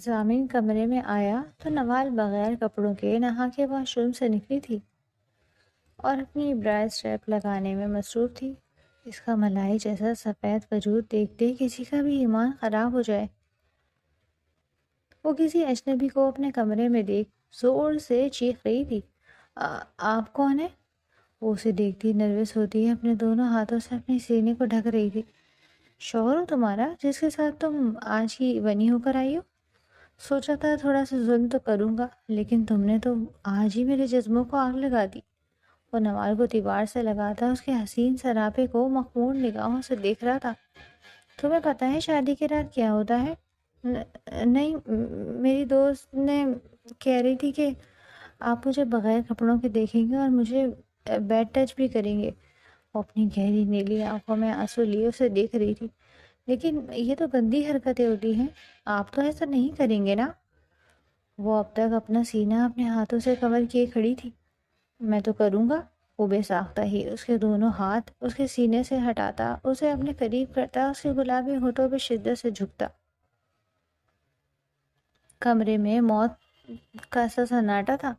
ضامن کمرے میں آیا تو نوال بغیر کپڑوں کے نہا کے واش روم سے نکلی تھی اور اپنی برائے اسٹریپ لگانے میں مصروف تھی۔ اس کا ملائی جیسا سفید وجود دیکھتے کسی کا بھی ایمان خراب ہو جائے۔ وہ کسی اجنبی کو اپنے کمرے میں دیکھ زور سے چیخ رہی تھی، آپ کون ہیں؟ وہ اسے دیکھتی نروس ہوتی اپنے دونوں ہاتھوں سے اپنے سینے کو ڈھک رہی تھی۔ شوہر ہو تمہارا جس کے ساتھ تم آج ہی بنی ہو کر آئی ہو؟ سوچا تھا تھوڑا سا ظلم تو کروں گا، لیکن تم نے تو آج ہی میرے جذبوں کو آگ لگا دی۔ وہ نوال کو دیوار سے لگاتا اس کے حسین سراپے کو مخمور نگاہوں سے دیکھ رہا تھا۔ تمہیں پتہ ہے شادی کی رات کیا ہوتا ہے؟ نہیں، میری دوست نے کہہ رہی تھی کہ آپ مجھے بغیر کپڑوں کے دیکھیں گے اور مجھے بیڈ ٹچ بھی کریں گے۔ وہ اپنی گہری نیلی آنکھوں میں آنسو لیے اسے دیکھ رہی تھی۔ لیکن یہ تو گندی حرکتیں ہوتی ہیں، آپ تو ایسا نہیں کریں گے نا؟ وہ اب تک اپنا سینہ اپنے ہاتھوں سے کور کیے کھڑی تھی۔ میں تو کروں گا۔ وہ بے ساختہ ہی اس کے دونوں ہاتھ اس کے سینے سے ہٹاتا، اسے اپنے قریب کرتا، اس کے گلابی ہونٹوں پہ شدت سے جھکتا۔ کمرے میں موت کا سا سناٹا تھا،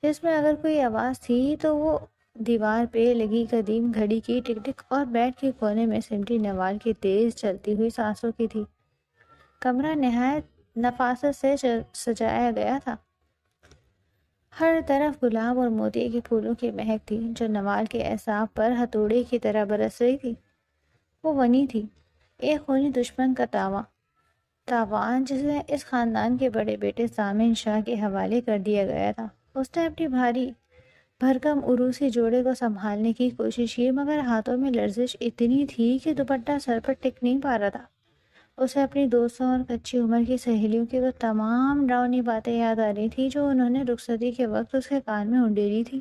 جس میں اگر کوئی آواز تھی تو وہ دیوار پہ لگی قدیم گھڑی کی ٹک ٹک اور بیڈ کے کونے میں سمٹی نوال کی تیز چلتی ہوئی سانسوں کی تھی۔ کمرہ نہایت نفاست سے سجایا گیا تھا۔ ہر طرف گلاب اور موتی کے پھولوں کی مہک تھی جو نوال کے اعصاب پر ہتھوڑے کی طرح برس رہی تھی۔ وہ ونی تھی، ایک خونی دشمن کا تاوان جسے اس خاندان کے بڑے بیٹے ضامن شاہ کے حوالے کر دیا گیا تھا۔ اس نے اپنی بھاری بھرکم عروسی جوڑے کو سنبھالنے کی کوشش کی، مگر ہاتھوں میں لرزش اتنی تھی کہ دوپٹہ سر پر ٹک نہیں پا رہا تھا۔ اسے اپنی دوستوں اور کچی عمر کی سہیلیوں کی وہ تمام ڈراؤنی باتیں یاد آ رہی تھی جو انہوں نے رخصتی کے وقت اس کے کان میں انڈیلی تھی۔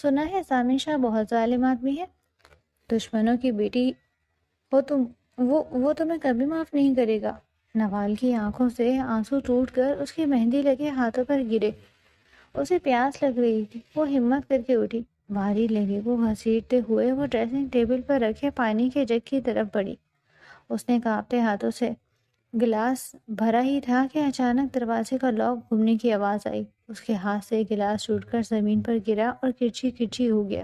سنا ہے ضامن شاہ بہت ظالم آدمی ہے، دشمنوں کی بیٹی ہو تم، وہ تمہیں کبھی معاف نہیں کرے گا۔ نوال کی آنکھوں سے آنسو ٹوٹ کر اس کی مہندی لگے ہاتھوں پر گرے۔ اسے پیاس لگ رہی تھی، وہ ہمت کر کے اٹھی، بھاری لگے وہ گھسیٹتے ہوئے وہ ڈریسنگ ٹیبل پر رکھے پانی کے جگ کی طرف بڑھی۔ اس نے کانپتے ہاتھوں سے گلاس بھرا ہی تھا کہ اچانک دروازے کا لاک گھومنے کی آواز آئی۔ اس کے ہاتھ سے گلاس ٹوٹ کر زمین پر گرا اور کرچی کرچی ہو گیا۔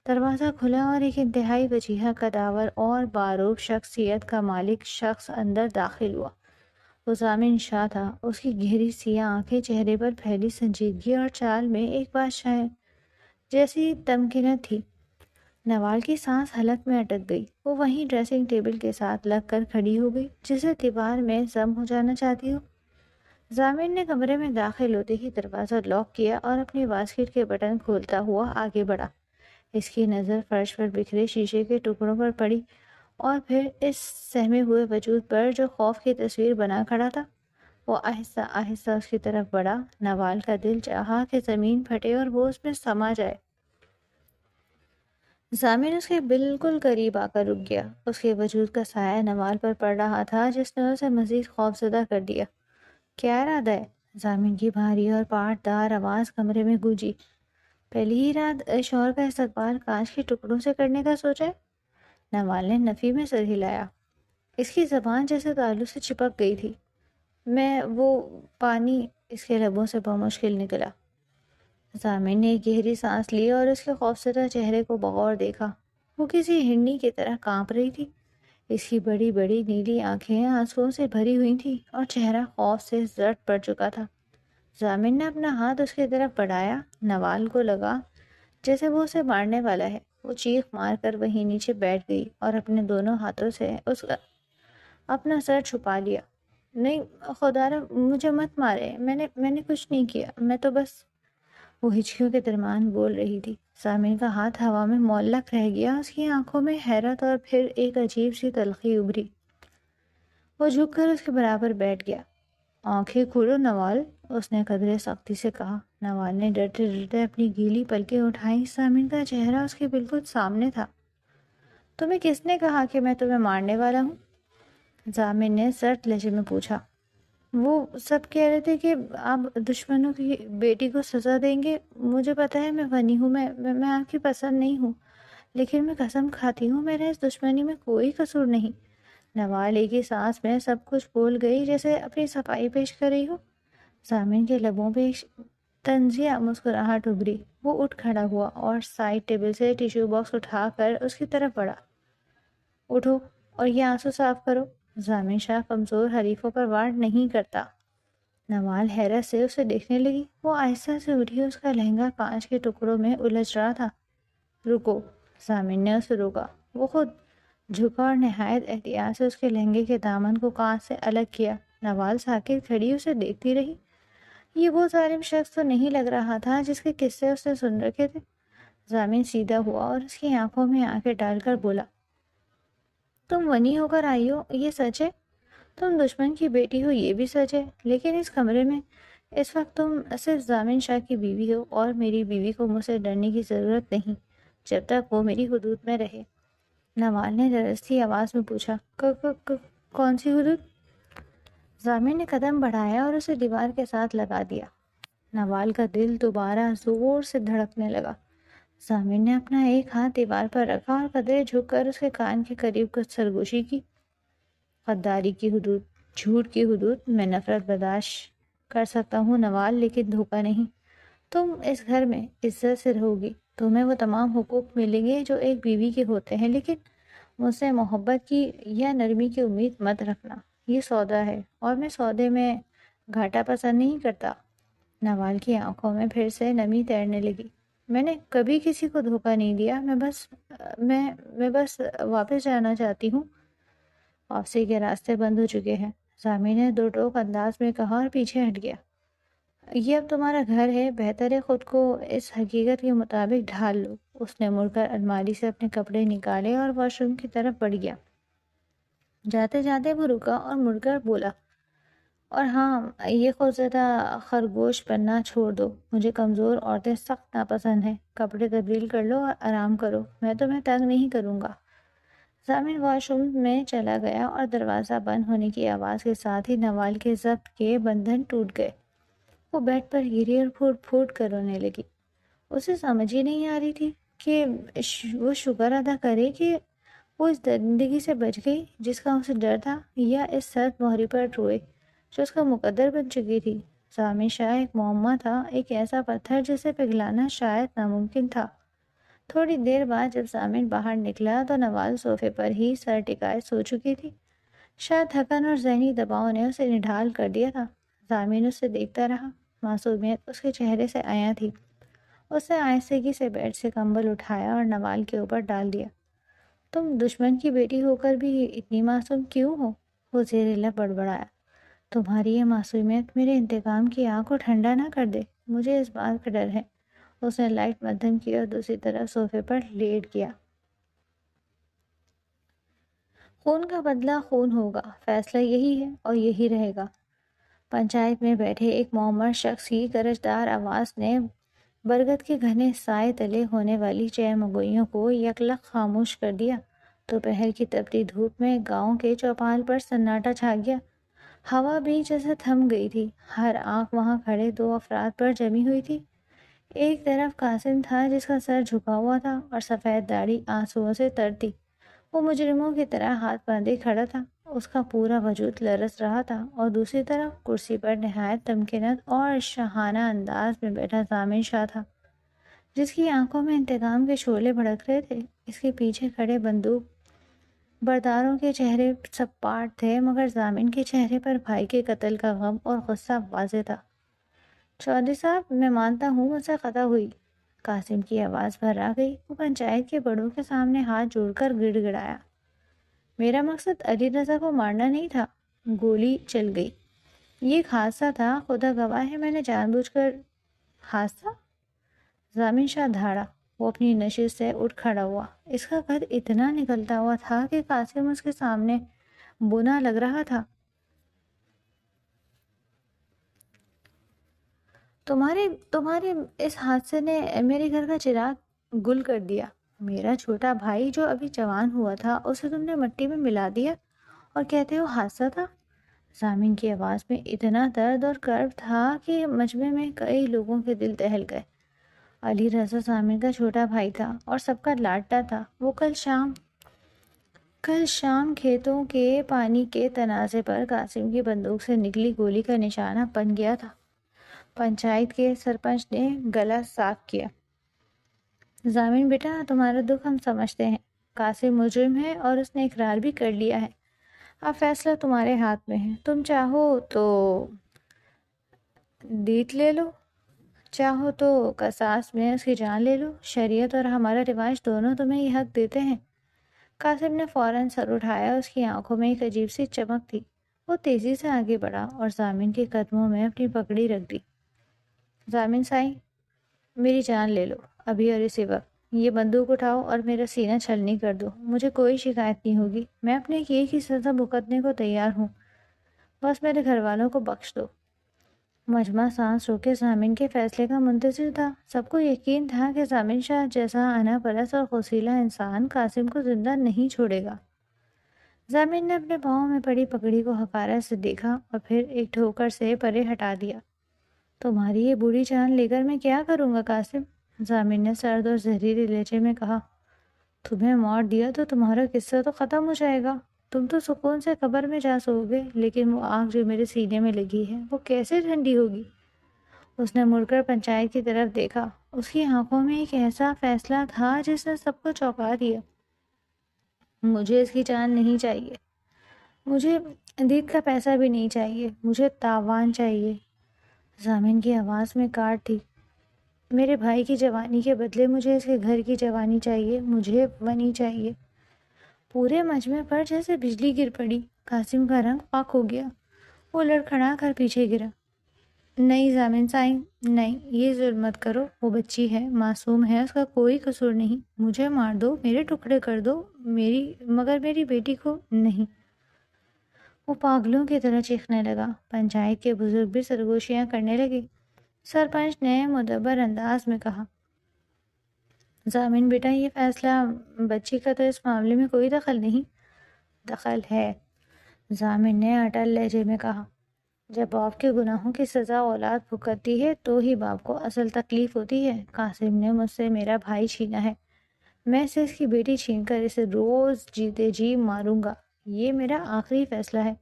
دروازہ کھلا اور ایک انتہائی وجیہہ قداور اور باروک شخصیت کا مالک شخص اندر داخل ہوا۔ وہ ضامن شاہ تھا۔ اس کی گہری سیاہ آنکھیں، چہرے پر پھیلی سنجیدگی اور چال میں ایک بادشاہ جیسی تمکنت تھی۔ نوال کی سانس حلق میں اٹک گئی۔ وہ وہیں ڈریسنگ ٹیبل کے ساتھ لگ کر کھڑی ہو گئی جسے دیوار میں ضم ہو جانا چاہتی ہو۔ ضامن نے کمرے میں داخل ہوتے ہی دروازہ لاک کیا اور اپنی باسکٹ کے بٹن کھولتا ہوا آگے بڑھا۔ اس کی نظر فرش پر بکھرے شیشے کے ٹکڑوں پر پڑی اور پھر اس سہمے ہوئے وجود پر جو خوف کی تصویر بنا کھڑا تھا۔ وہ آہستہ آہستہ اس کی طرف بڑھا۔ نوال کا دل چاہا کہ زمین پھٹے اور وہ اس میں سما جائے۔ ضامن اس کے بالکل قریب آ کر رک گیا۔ اس کے وجود کا سایہ نوال پر پڑ رہا تھا جس نے اسے مزید خوفزدہ کر دیا۔ کیا ارادہ ہے؟ ضامن کی بھاری اور پاٹ دار آواز کمرے میں گونجی۔ پہلی ہی رات شوہر کا استقبال کانچ کے ٹکڑوں سے کرنے کا سوچا ہے؟ نوال نے نفی میں سر ہلایا۔ اس کی زبان جیسے تالو سے چپک گئی تھی۔ وہ پانی اس کے لبوں سے بمشکل نکلا۔ ضامن نے ایک گہری سانس لی اور اس کے خوفزدہ چہرے کو بغور دیکھا۔ وہ کسی ہرنی کی طرح کانپ رہی تھی۔ اس کی بڑی بڑی نیلی آنکھیں آنسوؤں سے بھری ہوئی تھیں اور چہرہ خوف سے زرد پڑ چکا تھا۔ ضامن نے اپنا ہاتھ اس کی طرف بڑھایا۔ نوال کو لگا جیسے وہ اسے مارنے والا ہے۔ وہ چیخ مار کر وہیں نیچے بیٹھ گئی اور اپنے دونوں ہاتھوں سے اپنا سر چھپا لیا۔ نہیں خدا را، مجھے مت مارے، میں نے کچھ نہیں کیا، میں تو بس… وہ ہچکیوں کے درمیان بول رہی تھی۔ ضامن کا ہاتھ ہوا میں معلق رہ گیا۔ اس کی آنکھوں میں حیرت اور پھر ایک عجیب سی تلخی ابھری۔ وہ جھک کر اس کے برابر بیٹھ گیا۔ آنکھیں کھولو نوال، اس نے قدرے سختی سے کہا۔ نوال نے ڈرتے ڈرتے اپنی گیلی پلکیں اٹھائیں۔ ضامن کا چہرہ اس کے بالکل سامنے تھا۔ تمہیں کس نے کہا کہ میں تمہیں مارنے والا ہوں؟ ضامن نے سرد لہجے میں پوچھا۔ وہ سب کہہ رہے تھے کہ آپ دشمنوں کی بیٹی کو سزا دیں گے۔ مجھے پتا ہے میں غنی ہوں، میں آپ کی پسند نہیں ہوں، لیکن میں قسم کھاتی ہوں میرا اس دشمنی میں کوئی قصور نہیں۔ نوال ایک ہی سانس میں سب کچھ بھول گئی، جیسے اپنی صفائی پیش کر رہی ہو۔ سامن کے لبوں پہ ایک طنزیہ مسکراہٹ ابھری۔ وہ اٹھ کھڑا ہوا اور سائڈ ٹیبل سے ٹیشو باکس اٹھا کر اس کی طرف بڑھا۔ اٹھو اور یہ آنسو صاف کرو۔ ضامن شاہ کمزور حریفوں پر وار نہیں کرتا۔ نوال حیرت سے اسے دیکھنے لگی۔ وہ آہستہ سے اٹھی، اس کا لہنگا کانچ کے ٹکڑوں میں الجھ رہا تھا۔ رکو، ضامن نے اسے روکا۔ وہ خود جھکا اور نہایت احتیاط سے اس کے لہنگے کے دامن کو کانچ سے الگ کیا۔ نوال ساکت کھڑی اسے دیکھتی رہی۔ یہ وہ ظالم شخص تو نہیں لگ رہا تھا جس کے قصے اس نے سن رکھے تھے۔ ضامن سیدھا ہوا اور اس کی آنکھوں میں آنکھیں ڈال کر بولا، تم ونی ہو کر آئی ہو، یہ سچ ہے؟ تم دشمن کی بیٹی ہو، یہ بھی سچ ہے، لیکن اس کمرے میں اس وقت تم صرف ضامن شاہ کی بیوی ہو، اور میری بیوی کو مجھ سے ڈرنے کی ضرورت نہیں جب تک وہ میری حدود میں رہے۔ نوال نے لرزتی آواز میں پوچھا، کون سی حدود؟ ضامن نے قدم بڑھایا اور اسے دیوار کے ساتھ لگا دیا۔ نوال کا دل دوبارہ زور سے دھڑکنے لگا۔ ضامن نے اپنا ایک ہاتھ دیوار پر رکھا اور قدرے جھک کر اس کے کان کے قریب کچھ سرگوشی کی۔ غداری کی حدود، جھوٹ کی حدود، میں نفرت برداشت کر سکتا ہوں نوال، لیکن دھوکہ نہیں۔ تم اس گھر میں عزت سے رہو گی، تمہیں وہ تمام حقوق ملیں گے جو ایک بیوی کے ہوتے ہیں، لیکن مجھ سے محبت کی یا نرمی کی امید مت رکھنا۔ یہ سودا ہے اور میں سودے میں گھاٹا پسند نہیں کرتا۔ نوال کی آنکھوں میں پھر سے نمی تیرنے لگی۔ میں نے کبھی کسی کو دھوکہ نہیں دیا، میں بس واپس جانا چاہتی ہوں۔ واپسی کے راستے بند ہو چکے ہیں، ضامن نے دو ٹوک انداز میں کہا اور پیچھے ہٹ گیا۔ یہ اب تمہارا گھر ہے، بہتر ہے خود کو اس حقیقت کے مطابق ڈھال لو۔ اس نے مڑ کر الماری سے اپنے کپڑے نکالے اور واش روم کی طرف بڑھ گیا۔ جاتے جاتے وہ رکا اور مڑ کر بولا، اور ہاں، یہ خوفزدہ خرگوش بننا چھوڑ دو، مجھے کمزور عورتیں سخت ناپسند ہیں۔ کپڑے تبدیل کر لو اور آرام کرو، میں تمہیں تنگ نہیں کروں گا۔ ضامن واش روم میں چلا گیا اور دروازہ بند ہونے کی آواز کے ساتھ ہی نوال کے ضبط کے بندھن ٹوٹ گئے۔ وہ بیڈ پر گری اور پھوٹ پھوٹ کر رونے لگی۔ اسے سمجھ ہی نہیں آ رہی تھی کہ وہ شکر ادا کرے کہ وہ اس زندگی سے بچ گئی جس کا اسے ڈر تھا، یا اس سخت مہری پر روئے جو اس کا مقدر بن چکی تھی۔ ضامن شاہ ایک معمہ تھا، ایک ایسا پتھر جسے پگھلانا شاید ناممکن تھا۔ تھوڑی دیر بعد جب ضامن باہر نکلا تو نوال صوفے پر ہی سر ٹکائے سو چکی تھی۔ شاید تھکن اور ذہنی دباؤ نے اسے نڈھال کر دیا تھا۔ ضامن اسے دیکھتا رہا۔ معصومیت اس کے چہرے سے عیاں تھی۔ اس نے آہستگی سے بیڈ سے کمبل اٹھایا اور نوال کے اوپر ڈال دیا۔ تم دشمن کی بیٹی ہو کر بھی اتنی معصوم کیوں ہو؟ وہ زیر لب بڑبڑایا۔ تمہاری یہ معصومیت میرے انتقام کی آگ کو ٹھنڈا نہ کر دے، مجھے اس بات کا ڈر ہے۔ اس نے لائٹ مدھم کی اور دوسری طرف صوفے پر لیٹ گیا۔ خون کا بدلہ خون ہوگا، فیصلہ یہی ہے اور یہی رہے گا۔ پنچایت میں بیٹھے ایک معمر شخص کی گرجدار آواز نے برگد کے گھنے سائے تلے ہونے والی چہمگوئیوں کو یکلخ خاموش کر دیا۔ دوپہر کی تپتی دھوپ میں گاؤں کے چوپال پر سناٹا چھا گیا۔ ہوا بھی جیسے تھم گئی تھی۔ ہر آنکھ وہاں کھڑے دو افراد پر جمی ہوئی تھی۔ ایک طرف قاسم تھا جس کا سر جھکا ہوا تھا اور سفید داڑھی آنسوؤں سے تر تھی۔ وہ مجرموں کی طرح ہاتھ باندھے کھڑا تھا، اس کا پورا وجود لرز رہا تھا، اور دوسری طرف کرسی پر نہایت تمکنت اور شاہانہ انداز میں بیٹھا ضامن شاہ تھا، جس کی آنکھوں میں انتقام کے شعلے بھڑک رہے تھے۔ اس کے پیچھے کھڑے بندوق برداروں کے چہرے سپاٹ تھے، مگر ضامن کے چہرے پر بھائی کے قتل کا غم اور غصہ واضح تھا۔ چودھری صاحب، میں مانتا ہوں مجھ سے خطا ہوئی۔ قاسم کی آواز بھر آ گئی۔ وہ پنچایت کے بڑوں کے سامنے ہاتھ جوڑ کر گڑ گڑایا، میرا مقصد علی رضا کو مارنا نہیں تھا، گولی چل گئی، یہ ایک حادثہ تھا، خدا گواہ ہے میں نے جان بوجھ کر۔ حادثہ؟ ضامن شاہ دھاڑا۔ وہ اپنی نشست سے اٹھ کھڑا ہوا۔ اس کا قد اتنا نکلتا ہوا تھا کہ قاسم اس کے سامنے بونا لگ رہا تھا۔ تمہارے اس حادثے نے میرے گھر کا چراغ گل کر دیا۔ میرا چھوٹا بھائی جو ابھی جوان ہوا تھا، اسے تم نے مٹی میں ملا دیا اور کہتے ہو حادثہ تھا۔ ضامن کی آواز میں اتنا درد اور کرب تھا کہ مجمع میں کئی لوگوں کے دل دہل گئے۔ علی رضا ضامن کا چھوٹا بھائی تھا اور سب کا لاڈلا تھا۔ وہ کل شام کھیتوں کے پانی کے تنازع پر قاسم کی بندوق سے نکلی گولی کا نشانہ بن گیا تھا۔ پنچایت کے سرپنچ نے گلا صاف کیا۔ ضامن بیٹا، تمہارا دکھ ہم سمجھتے ہیں۔ قاسم مجرم ہے اور اس نے اقرار بھی کر لیا ہے۔ اب فیصلہ تمہارے ہاتھ میں ہے۔ تم چاہو تو دیت لے لو، چاہو تو قصاص میں اس کی جان لے لو۔ شریعت اور ہمارا رواج دونوں تمہیں یہ حق دیتے ہیں۔ قاسم نے فوراً سر اٹھایا۔ اس کی آنکھوں میں ایک عجیب سی چمک تھی۔ وہ تیزی سے آگے بڑھا اور ضامن کے قدموں میں اپنی پگڑی رکھ دی۔ ضامن سائیں، میری جان لے لو، ابھی اور اسی وقت۔ یہ بندوق اٹھاؤ اور میرا سینہ چھلنی کر دو۔ مجھے کوئی شکایت نہیں ہوگی۔ میں اپنے کیے کی سزا بھگتنے کو تیار ہوں۔ بس میرے گھر والوں کو بخش دو۔ مجمع سانس روکے ضامن کے فیصلے کا منتظر تھا۔ سب کو یقین تھا کہ ضامن شاہ جیسا انا پرست اور غصیلا انسان قاسم کو زندہ نہیں چھوڑے گا۔ ضامن نے اپنے پاؤں میں پڑی پگڑی کو حقارت سے دیکھا اور پھر ایک ٹھوکر سے پرے ہٹا دیا۔ تمہاری یہ بوڑھی جان لے کر میں کیا کروں گا قاسم؟ ضامن نے سرد اور زہریلے لہجے میں کہا۔ تمہیں مار دیا تو تمہارا قصہ تو ختم ہو جائے گا۔ تم تو سکون سے قبر میں جا سو گے، لیکن وہ آگ جو میرے سینے میں لگی ہے وہ کیسے ٹھنڈی ہوگی؟ اس نے مڑ کر پنچایت کی طرف دیکھا۔ اس کی آنکھوں میں ایک ایسا فیصلہ تھا جس نے سب کو چونکا دیا۔ مجھے اس کی جان نہیں چاہیے، مجھے دیت کا پیسہ بھی نہیں چاہیے، مجھے تاوان چاہیے۔ ضامن کی آواز میں کاٹ تھی۔ میرے بھائی کی جوانی کے بدلے مجھے اس کے گھر کی جوانی چاہیے، مجھے ونی چاہیے۔ پورے مجمع پر جیسے بجلی گر پڑی۔ قاسم کا رنگ خاک ہو گیا۔ وہ لڑکھڑا کر پیچھے گرا۔ نہیں ضامن سائیں، نہیں، یہ ظلم مت کرو۔ وہ بچی ہے، معصوم ہے، اس کا کوئی قصور نہیں۔ مجھے مار دو، میرے ٹکڑے کر دو، مگر میری بیٹی کو نہیں۔ وہ پاگلوں کی طرح چیخنے لگا۔ پنچایت کے بزرگ بھی سرگوشیاں کرنے لگے۔ سرپنچ نے مدبر انداز میں کہا، ضامن بیٹا، یہ فیصلہ بچی کا تو اس معاملے میں کوئی دخل نہیں۔ دخل ہے، ضامن نے اٹل لہجے میں کہا۔ جب باپ کے گناہوں کی سزا اولاد بھگتتی ہے تو ہی باپ کو اصل تکلیف ہوتی ہے۔ قاسم نے مجھ سے میرا بھائی چھینا ہے، میں اسے اس کی بیٹی چھین کر اسے روز جیتے جی ماروں گا۔ یہ میرا آخری فیصلہ ہے۔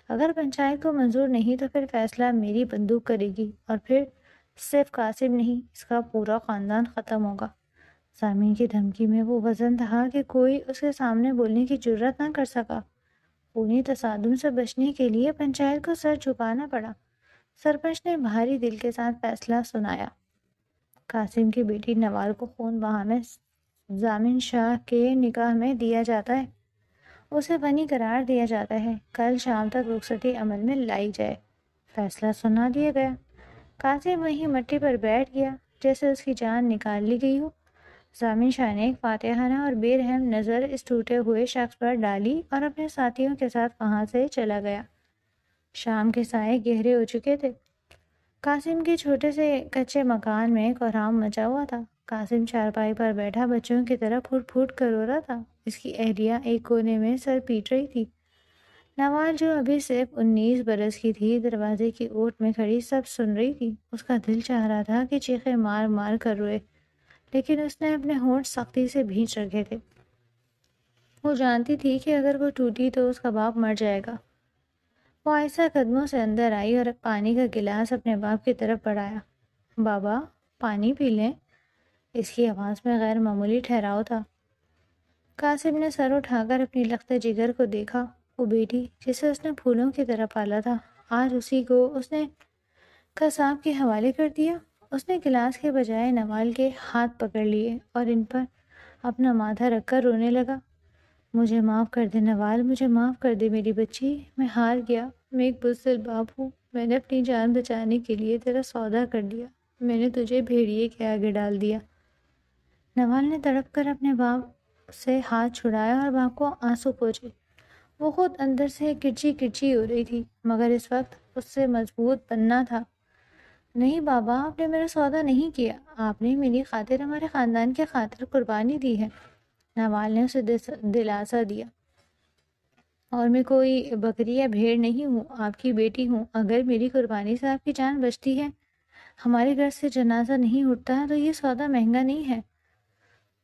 اگر پنچایت کو منظور نہیں تو پھر فیصلہ میری بندوق کرے گی، اور پھر صرف قاسم نہیں، اس کا پورا خاندان ختم ہوگا۔ ضامن کی دھمکی میں وہ وزن تھا کہ کوئی اس کے سامنے بولنے کی جرات نہ کر سکا۔ خونی تصادم سے بچنے کے لیے پنچایت کو سر جھکانا پڑا۔ سرپنچ نے بھاری دل کے ساتھ فیصلہ سنایا۔ قاسم کی بیٹی نوال کو خون بہا میں ضامن شاہ کے نکاح میں دیا جاتا ہے، اسے بنی قرار دیا جاتا ہے۔ کل شام تک رخصتی عمل میں لائی جائے۔ فیصلہ سنا دیا گیا۔ قاسم وہیں مٹی پر بیٹھ گیا جیسے اس کی جان نکال لی گئی ہو۔ ضامن شاہ نے ایک فاتحانہ اور بے رحم نظر اس ٹوٹے ہوئے شخص پر ڈالی اور اپنے ساتھیوں کے ساتھ وہاں سے چلا گیا۔ شام کے سائے گہرے ہو چکے تھے۔ قاسم کے چھوٹے سے کچے مکان میں کوہرام مچا ہوا تھا۔ قاسم چارپائی پر بیٹھا بچوں کی طرح پھوٹ پھوٹ کر رو رہا تھا۔ اس کی اہلیہ ایک کونے میں سر پیٹ رہی تھی۔ نوال جو ابھی صرف 19 برس کی تھی، دروازے کی اوٹ میں کھڑی سب سن رہی تھی۔ اس کا دل چاہ رہا تھا کہ چیخے مار مار کر روئے، لیکن اس نے اپنے ہونٹ سختی سے بھینچ رکھے تھے۔ وہ جانتی تھی کہ اگر وہ ٹوٹی تو اس کا باپ مر جائے گا۔ وہ آہستہ قدموں سے اندر آئی اور پانی کا گلاس اپنے باپ کی طرف بڑھایا۔ بابا، پانی پی لیں۔ اس کی آواز میں غیر معمولی ٹھہراؤ تھا۔ قاسم نے سر اٹھا کر اپنی لخت جگر کو دیکھا۔ وہ بیٹی جسے اس نے پھولوں کی طرح پالا تھا، آج اسی کو اس نے قصاب کے حوالے کر دیا۔ اس نے گلاس کے بجائے نوال کے ہاتھ پکڑ لیے اور ان پر اپنا ماتھا رکھ کر رونے لگا۔ مجھے معاف کر دے نوال، مجھے معاف کر دے میری بچی، میں ہار گیا، میں ایک بزدل باپ ہوں، میں نے اپنی جان بچانے کے لیے تیرا سودا کر دیا، میں نے تجھے بھیڑیے کے آگے ڈال دیا۔ نوال نے تڑپ کر اپنے باپ سے ہاتھ چھڑایا اور باپ کو آنسو پہنچے۔ وہ خود اندر سے کرچی کرچی ہو رہی تھی، مگر اس وقت اس سے مضبوط بننا تھا۔ نہیں بابا، آپ نے میرا سودا نہیں کیا، آپ نے میری خاطر ہمارے خاندان کی خاطر قربانی دی ہے۔ نوال نے اسے دلاسا دیا۔ اور میں کوئی بکری یا بھیڑ نہیں ہوں، آپ کی بیٹی ہوں۔ اگر میری قربانی سے آپ کی جان بچتی ہے، ہمارے گھر سے جنازہ نہیں اٹھتا، تو یہ سودا مہنگا نہیں ہے۔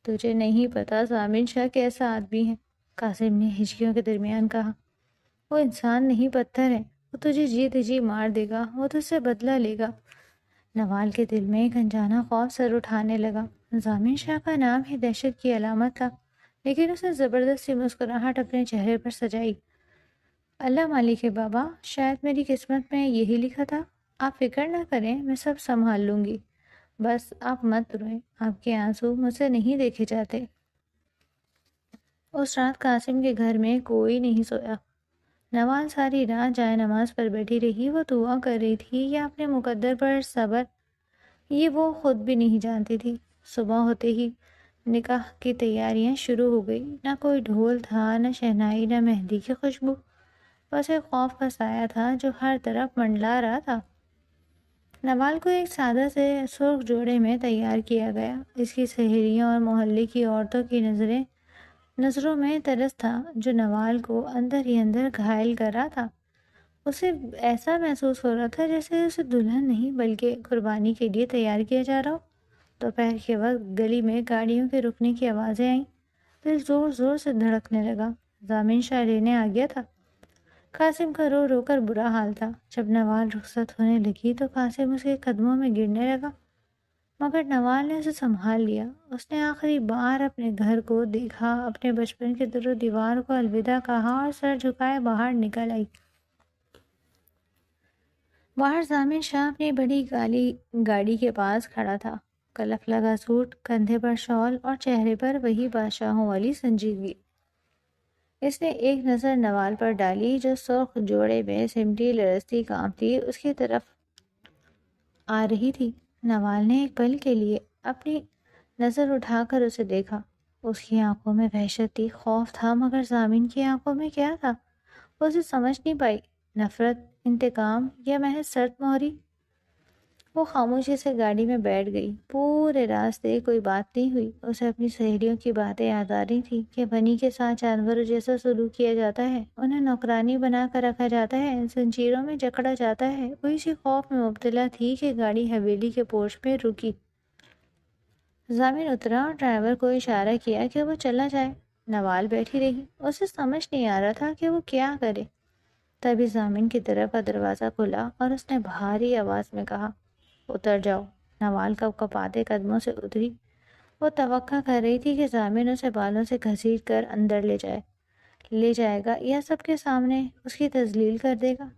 تجھے نہیں پتا ضامن شاہ کیسا آدمی ہے۔ قاسم نے ہچکیوں کے درمیان کہا۔ وہ انسان نہیں، پتھر ہے، وہ تجھے جی تجی مار دے گا، وہ تجھ سے بدلہ لے گا۔ نوال کے دل میں ایک انجانا خوف سر اٹھانے لگا۔ ضامن شاہ کا نام ہی دہشت کی علامت تھا، لیکن اس نے زبردستی مسکراہٹ اپنے چہرے پر سجائی۔ اللہ مالک ہے بابا، شاید میری قسمت میں یہی لکھا تھا۔ آپ فکر نہ کریں، میں سب سنبھال لوں گی، بس آپ مت روئیں، آپ کے آنسو مجھ سے نہیں دیکھے جاتے۔ اس رات قاسم کے گھر میں کوئی نہیں سویا۔ نوال ساری رات جائے نماز پر بیٹھی رہی۔ وہ دعا کر رہی تھی یا اپنے مقدر پر صبر، یہ وہ خود بھی نہیں جانتی تھی۔ صبح ہوتے ہی نکاح کی تیاریاں شروع ہو گئی۔ نہ کوئی ڈھول تھا، نہ شہنائی، نہ مہندی کی خوشبو، بس ایک خوف کا سایہ تھا جو ہر طرف منڈلا رہا تھا۔ نوال کو ایک سادہ سے سرخ جوڑے میں تیار کیا گیا۔ اس کی سہیلیوں اور محلے کی عورتوں کی نظروں میں ترس تھا جو نوال کو اندر ہی اندر گھائل کر رہا تھا۔ اسے ایسا محسوس ہو رہا تھا جیسے اسے دلہن نہیں بلکہ قربانی کے لیے تیار کیا جا رہا ہو۔ دوپہر کے وقت گلی میں گاڑیوں کے رکنے کی آوازیں آئیں۔ دل زور زور سے دھڑکنے لگا۔ ضامن شاہ لینے آ گیا تھا۔ قاسم کا رو رو کر برا حال تھا۔ جب نوال رخصت ہونے لگی تو قاسم اس کے قدموں میں گرنے لگا، مگر نوال نے اسے سنبھال لیا۔ اس نے آخری بار اپنے گھر کو دیکھا، اپنے بچپن کے در و دیوار کو الوداع کہا اور سر جھکائے باہر نکل آئی۔ باہر ضامن شاہ اپنی بڑی گاڑی کے پاس کھڑا تھا، کلف لگا سوٹ، کندھے پر شال اور چہرے پر وہی بادشاہوں والی سنجیدگی۔ اس نے ایک نظر نوال پر ڈالی جو سرخ جوڑے میں سمٹی لرزتی کانپتی اس کی طرف آ رہی تھی۔ نوال نے ایک پل کے لیے اپنی نظر اٹھا کر اسے دیکھا۔ اس کی آنکھوں میں وحشت تھی، خوف تھا، مگر ضامن کی آنکھوں میں کیا تھا وہ اسے سمجھ نہیں پائی۔ نفرت، انتقام یا محض سرد مہری؟ وہ خاموشی سے گاڑی میں بیٹھ گئی۔ پورے راستے کوئی بات نہیں ہوئی۔ اسے اپنی سہیلیوں کی باتیں یاد آ رہی تھی کہ بنی کے ساتھ جانوروں جیسا سلوک کیا جاتا ہے، انہیں نوکرانی بنا کر رکھا جاتا ہے، زنجیروں میں جکڑا جاتا ہے۔ وہ اسی خوف میں مبتلا تھی کہ گاڑی حویلی کے پورچ میں رکی۔ ضامن اترا اور ڈرائیور کو اشارہ کیا کہ وہ چلا جائے۔ نوال بیٹھی رہی، اسے سمجھ نہیں آ رہا تھا کہ وہ کیا کرے۔ تبھی ضامن کی طرف کا دروازہ کھلا اور اس نے بھاری آواز میں کہا، اتر جاؤ۔ نوال کپاتے قدموں سے اتری۔ وہ توقع کر رہی تھی کہ ضامن اسے بالوں سے گھسیٹ کر اندر لے جائے گا یا سب کے سامنے اس کی تذلیل کر دے گا،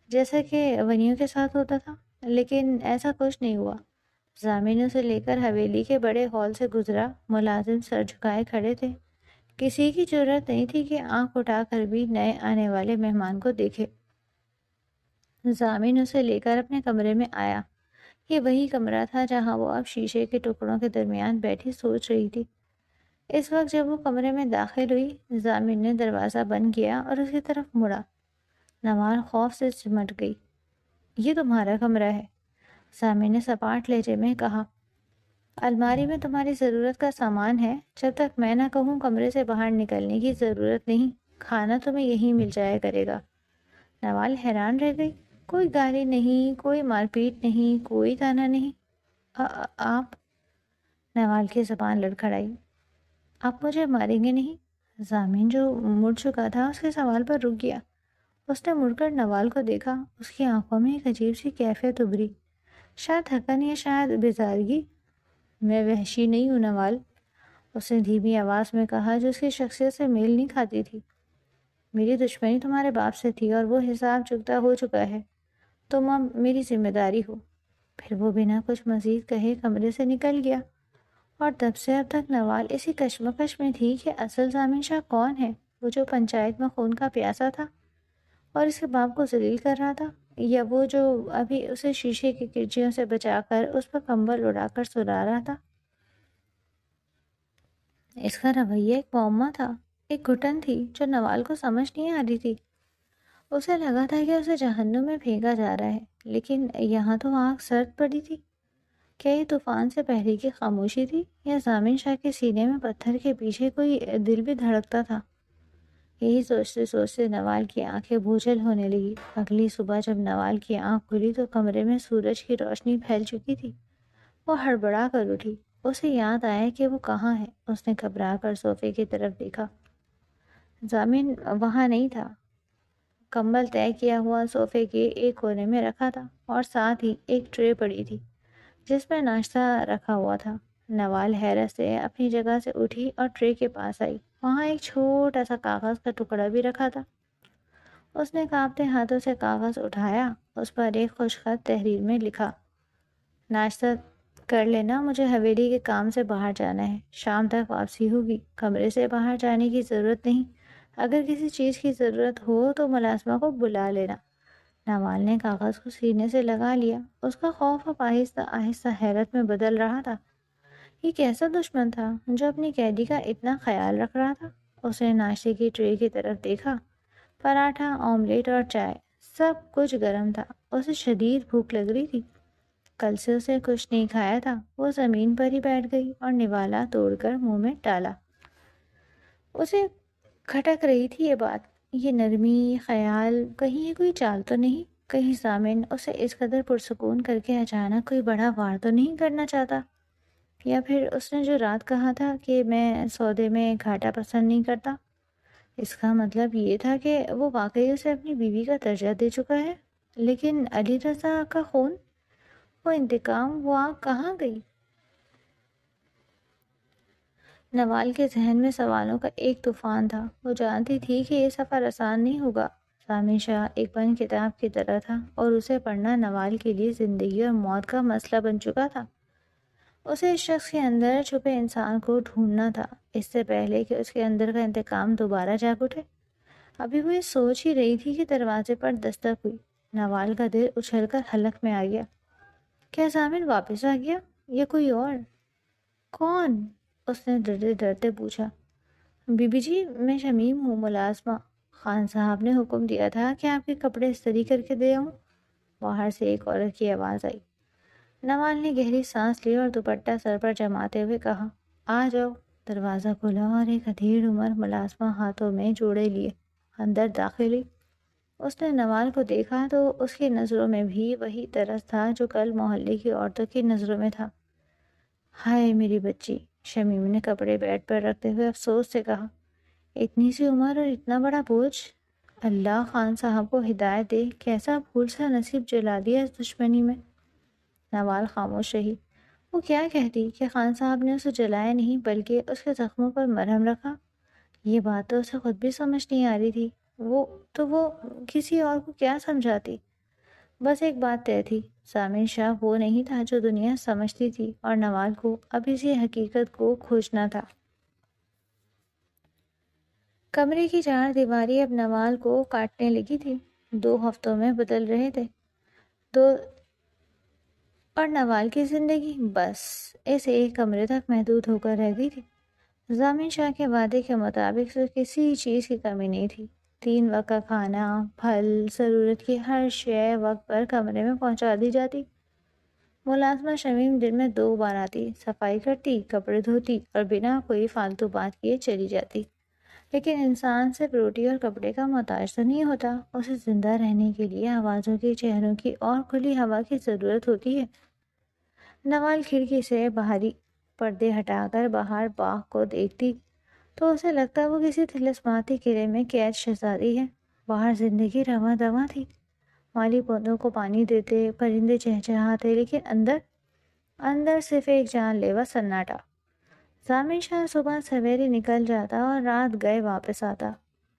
جیسا کہ ونیوں کے ساتھ ہوتا تھا، لیکن ایسا کچھ نہیں ہوا۔ ضامن اسے لے کر حویلی کے بڑے ہال سے گزرا۔ ملازم سر جھکائے کھڑے تھے، کسی کی جرأت نہیں تھی کہ آنکھ اٹھا کر بھی نئے آنے والے مہمان کو دیکھے۔ ضامن اسے لے کر اپنے کمرے میں آیا۔ یہ وہی کمرہ تھا جہاں وہ اب شیشے کے ٹکڑوں کے درمیان بیٹھی سوچ رہی تھی۔ اس وقت جب وہ کمرے میں داخل ہوئی، ضامن نے دروازہ بند کیا اور اس کی طرف مڑا۔ نوال خوف سے سمٹ گئی۔ یہ تمہارا کمرہ ہے؟ ضامن نے سپاٹ لہجے میں کہا۔ الماری میں تمہاری ضرورت کا سامان ہے، جب تک میں نہ کہوں کمرے سے باہر نکلنے کی ضرورت نہیں، کھانا تمہیں یہیں مل جایا کرے گا۔ نوال حیران رہ گئی۔ کوئی گالی نہیں، کوئی مار پیٹ نہیں، کوئی تانا نہیں۔ آپ؟ نوال کی زبان لڑکھڑائی۔ آپ مجھے ماریں گے نہیں؟ ضامن جو مڑ چکا تھا اس کے سوال پر رک گیا۔ اس نے مڑ کر نوال کو دیکھا۔ اس کی آنکھوں میں ایک عجیب سی کیفیت ابھری، شاید تھکن یا شاید بیزارگی۔ میں وحشی نہیں ہوں نوال، اس نے دھیمی آواز میں کہا جو اس کی شخصیت سے میل نہیں کھاتی تھی۔ میری دشمنی تمہارے باپ سے تھی اور وہ حساب چکتا ہو چکا ہے۔ تم اب میری ذمہ داری ہو۔ پھر وہ بنا کچھ مزید کہے کمرے سے نکل گیا، اور تب سے اب تک نوال اسی کشمکش میں تھی کہ اصل ضامن شاہ کون ہے؟ وہ جو پنچایت میں خون کا پیاسا تھا اور اس کے باپ کو ذلیل کر رہا تھا، یا وہ جو ابھی اسے شیشے کی کرچیوں سے بچا کر اس پر کمبل اڑا کر سلا رہا تھا؟ اس کا رویہ ایک معمہ تھا، ایک گھٹن تھی جو نوال کو سمجھ نہیں آ رہی تھی۔ اسے لگا تھا کہ اسے جہنم میں پھینکا جا رہا ہے، لیکن یہاں تو آگ سرد پڑی تھی۔ کیا یہ طوفان سے پہلے کی خاموشی تھی، یا ضامن شاہ کے سینے میں پتھر کے پیچھے کوئی دل بھی دھڑکتا تھا؟ یہی سوچتے سوچتے نوال کی آنکھیں بوجھل ہونے لگی۔ اگلی صبح جب نوال کی آنکھ کھلی تو کمرے میں سورج کی روشنی پھیل چکی تھی۔ وہ ہڑبڑا کر اٹھی۔ اسے یاد آیا کہ وہ کہاں ہے۔ اس نے گھبرا کر صوفے کی طرف دیکھا۔ ضامن وہاں نہیں تھا۔ کمبل طے کیا ہوا صوفے کے ایک کونے میں رکھا تھا اور ساتھ ہی ایک ٹرے پڑی تھی جس میں ناشتہ رکھا ہوا تھا۔ نوال حیرت سے اپنی جگہ سے اٹھی اور ٹرے کے پاس آئی۔ وہاں ایک چھوٹا سا کاغذ کا ٹکڑا بھی رکھا تھا۔ اس نے کانپتے ہاتھوں سے کاغذ اٹھایا۔ اس پر ایک خوشخط تحریر میں لکھا، ناشتہ کر لینا، مجھے حویلی کے کام سے باہر جانا ہے، شام تک واپسی ہوگی، کمرے سے باہر جانے کی ضرورت نہیں، اگر کسی چیز کی ضرورت ہو تو ملازمہ کو بلا لینا۔ نوال نے کاغذ کو سینے سے لگا لیا۔ اس کا خوف اب آہستہ آہستہ حیرت میں بدل رہا تھا۔ یہ کیسا دشمن تھا جو اپنی قیدی کا اتنا خیال رکھ رہا تھا؟ اس نے ناشتے کی ٹرے کی طرف دیکھا۔ پراٹھا، آملیٹ اور چائے، سب کچھ گرم تھا۔ اسے شدید بھوک لگ رہی تھی۔ کل سے اسے کچھ نہیں کھایا تھا۔ وہ زمین پر ہی بیٹھ گئی اور نوالا توڑ کر منہ میں ڈالا۔ اسے کھٹک رہی تھی یہ بات، یہ نرمی، یہ خیال، کہیں یہ کوئی چال تو نہیں؟ کہیں ضامن اسے اس قدر پرسکون کر کے اچانک کوئی بڑا وار تو نہیں کرنا چاہتا؟ یا پھر اس نے جو رات کہا تھا کہ میں سودے میں گھاٹا پسند نہیں کرتا، اس کا مطلب یہ تھا کہ وہ واقعی اسے اپنی بیوی کا درجہ دے چکا ہے؟ لیکن علی رضا کا خون، وہ انتقام، وہ آگ کہاں گئی؟ نوال کے ذہن میں سوالوں کا ایک طوفان تھا۔ وہ جانتی تھی کہ یہ سفر آسان نہیں ہوگا۔ ضامن شاہ ایک بند کتاب کی طرح تھا اور اسے پڑھنا نوال کے لیے زندگی اور موت کا مسئلہ بن چکا تھا۔ اسے اس شخص کے اندر چھپے انسان کو ڈھونڈنا تھا، اس سے پہلے کہ اس کے اندر کا انتقام دوبارہ جاگ اٹھے۔ ابھی وہ یہ سوچ ہی رہی تھی کہ دروازے پر دستک ہوئی۔ نوال کا دل اچھل کر حلق میں آ گیا۔ کیا ضامن واپس آ گیا یا کوئی اور؟ کون؟ اس نے ڈرتے ڈرتے پوچھا۔ بی بی جی، میں شمیم ہوں، ملازمہ۔ خان صاحب نے حکم دیا تھا کہ آپ کے کپڑے استری کر کے دے آؤں۔ باہر سے ایک عورت کی آواز آئی۔ نوال نے گہری سانس لی اور دوپٹہ سر پر جماتے ہوئے کہا، آ جاؤ۔ دروازہ کھلا اور ایک ادھیڑ عمر ملازمہ ہاتھوں میں جوڑے لیے اندر داخل ہوئی۔ اس نے نوال کو دیکھا تو اس کی نظروں میں بھی وہی طرز تھا جو کل محلے کی عورتوں کی نظروں میں تھا۔ ہائے میری بچی، شمیم نے کپڑے بیڈ پر رکھتے ہوئے افسوس سے کہا، اتنی سی عمر اور اتنا بڑا بوجھ۔ اللہ خان صاحب کو ہدایت دے، کیسا پھول سا نصیب جلا دیا اس دشمنی میں۔ نوال خاموش رہی۔ وہ کیا کہتی کہ خان صاحب نے اسے جلایا نہیں بلکہ اس کے زخموں پر مرہم رکھا؟ یہ بات تو اسے خود بھی سمجھ نہیں آ رہی تھی۔ وہ کسی اور کو کیا سمجھاتی؟ بس ایک بات طے تھی، ضامن شاہ وہ نہیں تھا جو دنیا سمجھتی تھی، اور نوال کو اب اسی حقیقت کو کھوجنا تھا۔ کمرے کی چار دیواری اب نوال کو کاٹنے لگی تھی۔ 2 ہفتوں میں بدل رہے تھے دو، اور نوال کی زندگی بس اس ایک کمرے تک محدود ہو کر رہ گئی تھی۔ ضامن شاہ کے وعدے کے مطابق اسے کسی چیز کی کمی نہیں تھی۔ 3 وقت کا کھانا، پھل، ضرورت کی ہر شے وقت پر کمرے میں پہنچا دی جاتی۔ ملازمہ شمیم دن میں 2 بار آتی، صفائی کرتی، کپڑے دھوتی اور بنا کوئی فالتو بات کیے چلی جاتی۔ لیکن انسان صرف روٹی اور کپڑے کا محتاج تو نہیں ہوتا، اسے زندہ رہنے کے لیے آوازوں کی، چہروں کی اور کھلی ہوا کی ضرورت ہوتی ہے۔ نوال کھڑکی سے باہری پردے ہٹا کر باہر باغ کو دیکھتی تو اسے لگتا وہ کسی طلسماتی قلعے میں قید شہزادی ہے۔ باہر زندگی رواں دواں تھی، مالی پودوں کو پانی دیتے، پرندے چہچہاتے، لیکن اندر صرف ایک جان لیوا سناٹا۔ ضامن شاہ صبح سویرے نکل جاتا اور رات گئے واپس آتا۔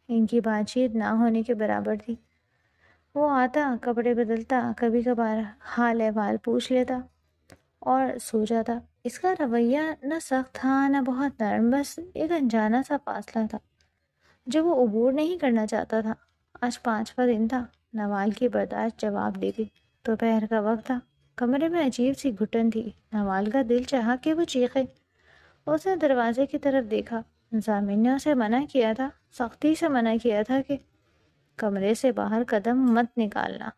ان کی بات چیت نہ ہونے کے برابر تھی۔ وہ آتا، کپڑے بدلتا، کبھی کبھار حال احوال پوچھ لیتا اور سو جاتا۔ اس کا رویہ نہ سخت تھا نہ بہت نرم، بس ایک انجانا سا فاصلہ تھا جو وہ عبور نہیں کرنا چاہتا تھا۔ آج 5واں دن تھا۔ نوال کی برداشت جواب دے گئی۔ دوپہر کا وقت تھا۔ کمرے میں عجیب سی گھٹن تھی۔ نوال کا دل چاہا کہ وہ چیخے۔ اس نے دروازے کی طرف دیکھا۔ ضامن نے اسے منع کیا تھا، سختی سے منع کیا تھا کہ کمرے سے باہر قدم مت نکالنا۔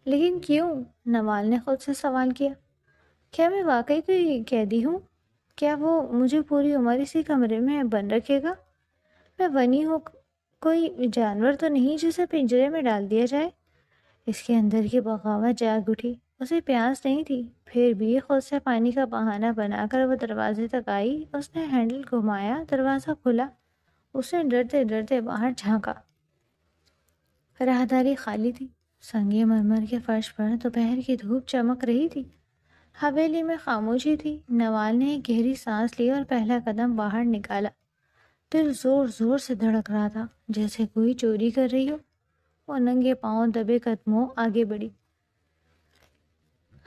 لیکن کیوں؟ نوال نے خود سے سوال کیا۔ کیا میں واقعی کوئی قیدی ہوں؟ کیا وہ مجھے پوری عمر اسی کمرے میں بند رکھے گا؟ میں بنی ہوں کوئی جانور تو نہیں جسے پنجرے میں ڈال دیا جائے؟ اس کے اندر کی بغاوت جاگ اٹھی۔ اسے پیاس نہیں تھی، پھر بھی خود سے پانی کا بہانہ بنا کر وہ دروازے تک آئی۔ اس نے ہینڈل گھمایا، دروازہ کھلا۔ اس نے ڈرتے ڈرتے باہر جھانکا۔ راہداری خالی تھی۔ سنگی مرمر کے فرش پر دوپہر کی دھوپ چمک رہی تھی۔ حویلی میں خاموشی تھی۔ نوال نے ایک گہری سانس لی اور پہلا قدم باہر نکالا۔ دل زور زور سے دھڑک رہا تھا، جیسے کوئی چوری کر رہی ہو۔ وہ ننگے پاؤں دبے قدموں آگے بڑھی۔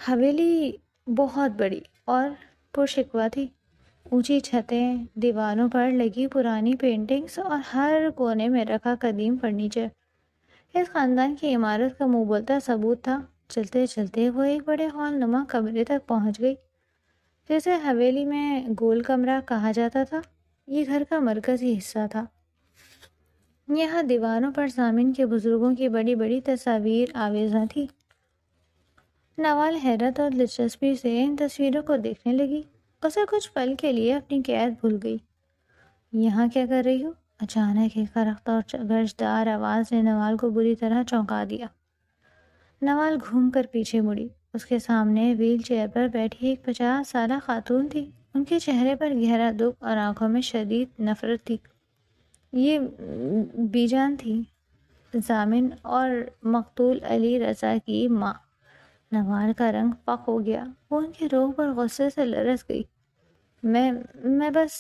حویلی بہت بڑی اور پرشکوہ تھی۔ اونچی چھتیں، دیواروں پر لگی پرانی پینٹنگز اور ہر کونے میں رکھا قدیم فرنیچر اس خاندان کی عمارت کا منہ بولتا ثبوت تھا۔ چلتے چلتے وہ ایک بڑے ہال نما کمرے تک پہنچ گئی، جسے حویلی میں گول کمرہ کہا جاتا تھا۔ یہ گھر کا مرکزی حصہ تھا۔ یہاں دیواروں پر سامن کے بزرگوں کی بڑی بڑی تصاویر آویزاں تھیں۔ نوال حیرت اور دلچسپی سے ان تصویروں کو دیکھنے لگی۔ اسے کچھ پل کے لیے اپنی قید بھول گئی۔ یہاں کیا کر رہی ہو؟ اچانک ایک فرخت اور گرجدار آواز نے نوال کو بری طرح چونکا دیا۔ نوال گھوم کر پیچھے مڑی۔ اس کے سامنے ویل چیئر پر بیٹھی ایک 50 سالہ خاتون تھی۔ ان کے چہرے پر گہرا دکھ اور آنکھوں میں شدید نفرت تھی۔ یہ بی جان تھی، ضامن اور مقتول علی رضا کی ماں۔ نوال کا رنگ فق ہو گیا۔ وہ ان کے روح پر غصے سے لرز گئی۔ میں بس…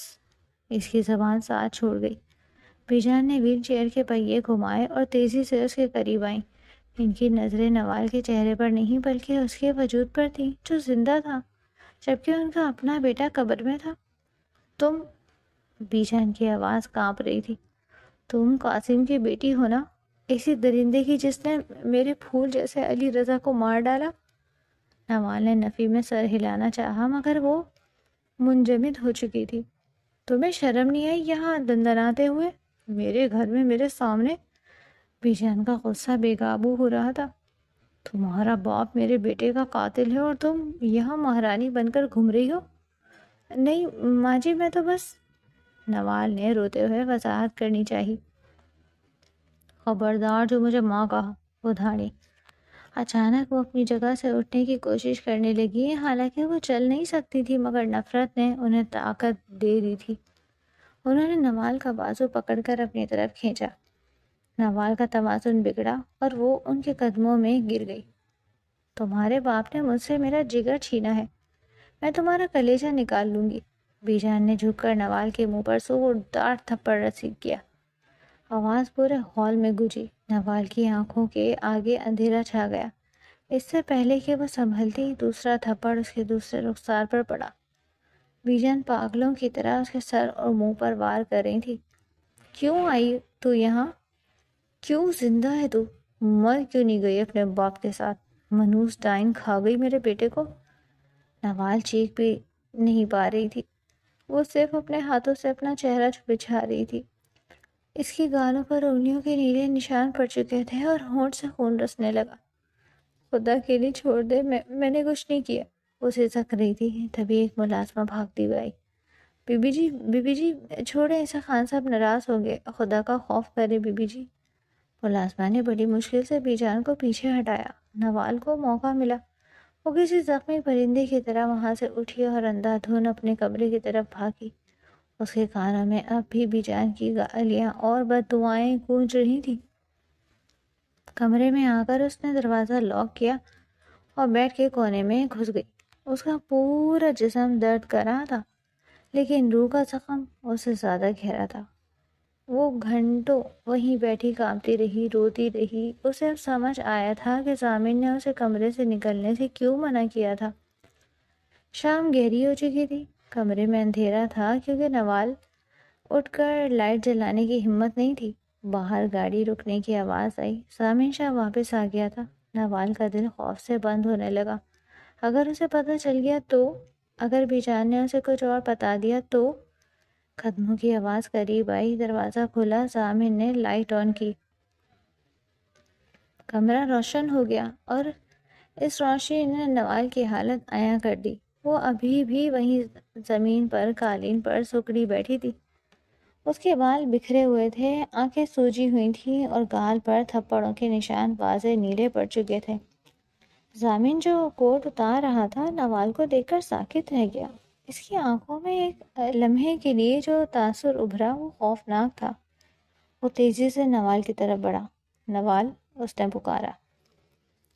اس کی زبان ساتھ چھوڑ گئی۔ بی جان نے ویل چیئر کے پہیے گھمائے اور تیزی سے اس کے قریب آئیں۔ ان کی نظریں نوال کے چہرے پر نہیں بلکہ اس کے وجود پر تھیں جو زندہ تھا، جبکہ ان کا اپنا بیٹا قبر میں تھا۔ تم… بی جان کی آواز کانپ رہی تھی۔ تم قاسم کی بیٹی ہو نا؟ اسی درندے کی جس نے میرے پھول جیسے علی رضا کو مار ڈالا۔ نوال نے نفی میں سر ہلانا چاہا مگر وہ منجمد ہو چکی تھی۔ تمہیں شرم نہیں آئی یہاں دندناتے ہوئے میرے گھر میں میرے سامنے؟ بی جان کا غصہ بے قابو ہو رہا تھا۔ تمہارا باپ میرے بیٹے کا قاتل ہے اور تم یہاں مہارانی بن کر گھوم رہی ہو؟ نہیں ماں جی، میں تو بس… نوال نے روتے ہوئے وضاحت کرنی چاہی۔ خبردار جو مجھے ماں کہا۔ وہ دھاڑی۔ اچانک وہ اپنی جگہ سے اٹھنے کی کوشش کرنے لگی، حالانکہ وہ چل نہیں سکتی تھی مگر نفرت نے انہیں طاقت دے دی تھی۔ انہوں نے نوال کا بازو پکڑ کر اپنی طرف کھینچا۔ نوال کا توازن بگڑا اور وہ ان کے قدموں میں گر گئی۔ تمہارے باپ نے مجھ سے میرا جگر چھینا ہے، میں تمہارا کلیجہ نکال لوں گی۔ بی جان نے جھک کر نوال کے منہ پر زوردار تھپڑ رسید کیا۔ آواز پورے ہال میں گونجی۔ نوال کی آنکھوں کے آگے اندھیرا چھا گیا۔ اس سے پہلے کہ وہ سنبھلتی، دوسرا تھپڑ اس کے دوسرے رخسار پر پڑا۔ بی جان پاگلوں کی طرح اس کے سر اور منہ پر وار کر رہی تھی۔ کیوں آئی تو یہاں؟ کیوں زندہ ہے تو؟ مر کیوں نہیں گئی اپنے باپ کے ساتھ؟ منوس ڈائن کھا گئی میرے بیٹے کو؟ نوال چیخ بھی نہیں پا رہی تھی۔ وہ صرف اپنے ہاتھوں سے اپنا چہرہ بچھا رہی تھی۔ اس کی گالوں پر انگلیوں کے نیلے نشان پڑ چکے تھے اور ہونٹ سے خون رسنے لگا۔ خدا کے لیے چھوڑ دے، میں نے کچھ نہیں کیا۔ وہ سسک رہی تھی، تبھی ایک ملازمہ بھاگتی ہوئی آئی۔ بی بی جی چھوڑیں اسے، خان صاحب ناراض ہوں گے، خدا کا خوف کرے بی بی جی۔ ملازمہ نے بڑی مشکل سے بی جان کو پیچھے ہٹایا۔ نوال کو موقع ملا۔ وہ کسی زخمی پرندے کی طرح وہاں سے اٹھی اور اندھا دھند اپنے کمرے کی طرف بھاگی۔ اس کے کانوں میں اب بھی بی جان کی گالیاں اور بد دعائیں گونج رہی تھیں۔ کمرے میں آ کر اس نے دروازہ لاک کیا اور بیڈ کے کونے میں گھس گئی۔ اس کا پورا جسم درد کر رہا تھا، لیکن روح کا زخم اس سے زیادہ گہرا تھا۔ وہ گھنٹوں وہیں بیٹھی کانپتی رہی، روتی رہی۔ اسے اب سمجھ آیا تھا کہ ضامن نے اسے کمرے سے نکلنے سے کیوں منع کیا تھا۔ شام گہری ہو چکی تھی۔ کمرے میں اندھیرا تھا کیونکہ نوال اٹھ کر لائٹ جلانے کی ہمت نہیں تھی۔ باہر گاڑی رکنے کی آواز آئی۔ ضامن شاہ واپس آ گیا تھا۔ نوال کا دل خوف سے بند ہونے لگا۔ اگر اسے پتہ چل گیا تو؟ اگر بی جان نے اسے کچھ اور بتا دیا تو؟ قدموں کی آواز قریب آئی۔ دروازہ کھلا۔ ضامن نے لائٹ آن کی۔ کمرہ روشن ہو گیا اور اس روشنی نے نوال کی حالت عیاں کر دی۔ وہ ابھی بھی وہیں زمین پر قالین پر سکڑی بیٹھی تھی۔ اس کے بال بکھرے ہوئے تھے، آنکھیں سوجی ہوئی تھیں اور گال پر تھپڑوں کے نشان واضح نیلے پڑ چکے تھے۔ ضامن جو کوٹ اتار رہا تھا، نوال کو دیکھ کر ساکت رہ گیا۔ اس کی آنکھوں میں ایک لمحے کے لیے جو تاثر ابھرا وہ خوفناک تھا۔ وہ تیزی سے نوال کی طرف بڑھا۔ نوال، اس نے پکارا۔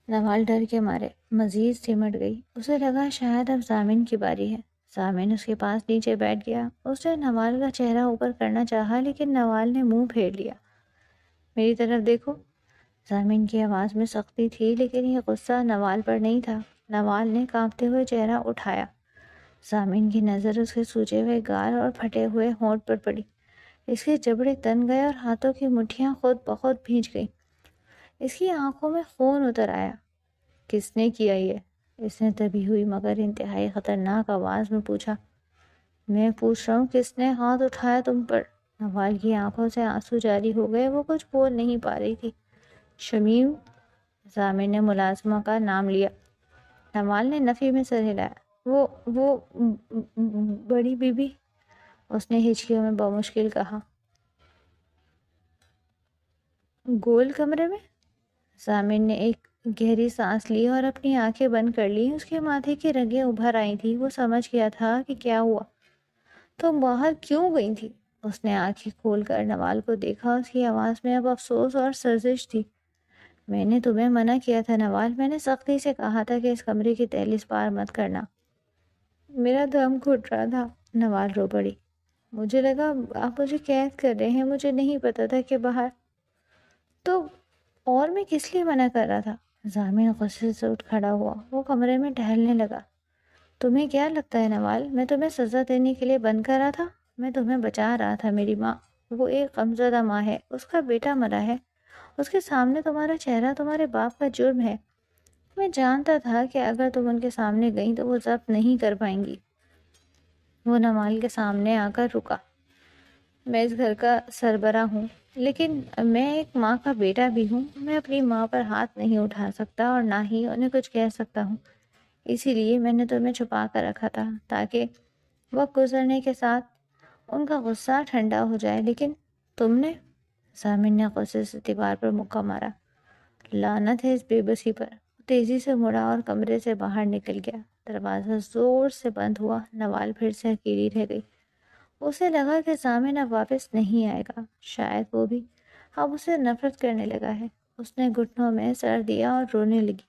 نوال ڈر کے مارے مزید سمٹ گئی۔ اسے لگا شاید اب ضامن کی باری ہے۔ ضامن اس کے پاس نیچے بیٹھ گیا۔ اس نے نوال کا چہرہ اوپر کرنا چاہا لیکن نوال نے منہ پھیر لیا۔ میری طرف دیکھو۔ ضامن کی آواز میں سختی تھی لیکن یہ غصہ نوال پر نہیں تھا۔ نوال نے کانپتے ہوئے چہرہ اٹھایا۔ ضامن کی نظر اس کے سوجے ہوئے گال اور پھٹے ہوئے ہونٹ پر پڑی۔ اس کے جبڑے تن گئے اور ہاتھوں کی مٹھیاں خود بخود بھیج گئیں۔ اس کی آنکھوں میں خون اتر آیا۔ کس نے کیا یہ؟ اس نے دبی ہوئی مگر انتہائی خطرناک آواز میں پوچھا۔ میں پوچھ رہا ہوں کس نے ہاتھ اٹھایا تم پر؟ نوال کی آنکھوں سے آنسو جاری ہو گئے۔ وہ کچھ بول نہیں پا رہی تھی۔ شمیم۔ ضامن نے ملازمہ کا نام لیا۔ نوال نے نفی میں سر ہلایا۔ وہ بڑی بی بی، اس نے ہچکیوں میں بمشکل کہا۔ گول کمرے میں؟ ضامن نے ایک گہری سانس لی اور اپنی آنکھیں بند کر لی۔ اس کے ماتھے کی رگیں ابھر آئی تھی۔ وہ سمجھ گیا تھا کہ کیا ہوا۔ تم باہر کیوں گئی تھی؟ اس نے آنکھیں کھول کر نوال کو دیکھا۔ اس کی آواز میں اب افسوس اور سرزش تھی۔ میں نے تمہیں منع کیا تھا نوال، میں نے سختی سے کہا تھا کہ اس کمرے کی دہلیز پار مت کرنا۔ میرا دم گھٹ رہا تھا۔ نوال رو پڑی۔ مجھے لگا آپ مجھے قید کر رہے ہیں، مجھے نہیں پتا تھا کہ باہر تو، اور میں کس لیے منع کر رہا تھا؟ ضامن غصے سے اٹھ کھڑا ہوا۔ وہ کمرے میں ٹہلنے لگا۔ تمہیں کیا لگتا ہے نوال، میں تمہیں سزا دینے کے لیے بند کر رہا تھا؟ میں تمہیں بچا رہا تھا۔ میری ماں، وہ ایک غمزدہ ماں ہے، اس کا بیٹا مرا ہے، اس کے سامنے تمہارا چہرہ تمہارے باپ کا جرم ہے۔ میں جانتا تھا کہ اگر تم ان کے سامنے گئیں تو وہ ضبط نہیں کر پائیں گی۔ وہ نوال کے سامنے آ کر رکا۔ میں اس گھر کا سربراہ ہوں لیکن میں ایک ماں کا بیٹا بھی ہوں۔ میں اپنی ماں پر ہاتھ نہیں اٹھا سکتا اور نہ ہی انہیں کچھ کہہ سکتا ہوں۔ اسی لیے میں نے تمہیں چھپا کر رکھا تھا تاکہ وقت گزرنے کے ساتھ ان کا غصہ ٹھنڈا ہو جائے، لیکن تم نے؟ ضامن نے غصے سے دیوار پر مکہ مارا۔ لعنت ہے اس بے بسی پر۔ وہ تیزی سے مڑا اور کمرے سے باہر نکل گیا۔ دروازہ زور سے بند ہوا۔ نوال پھر سے اکیلی رہ گئی۔ اسے لگا کہ ضامن اب واپس نہیں آئے گا، شاید وہ بھی اب اسے نفرت کرنے لگا ہے۔ اس نے گھٹنوں میں سر دیا اور رونے لگی۔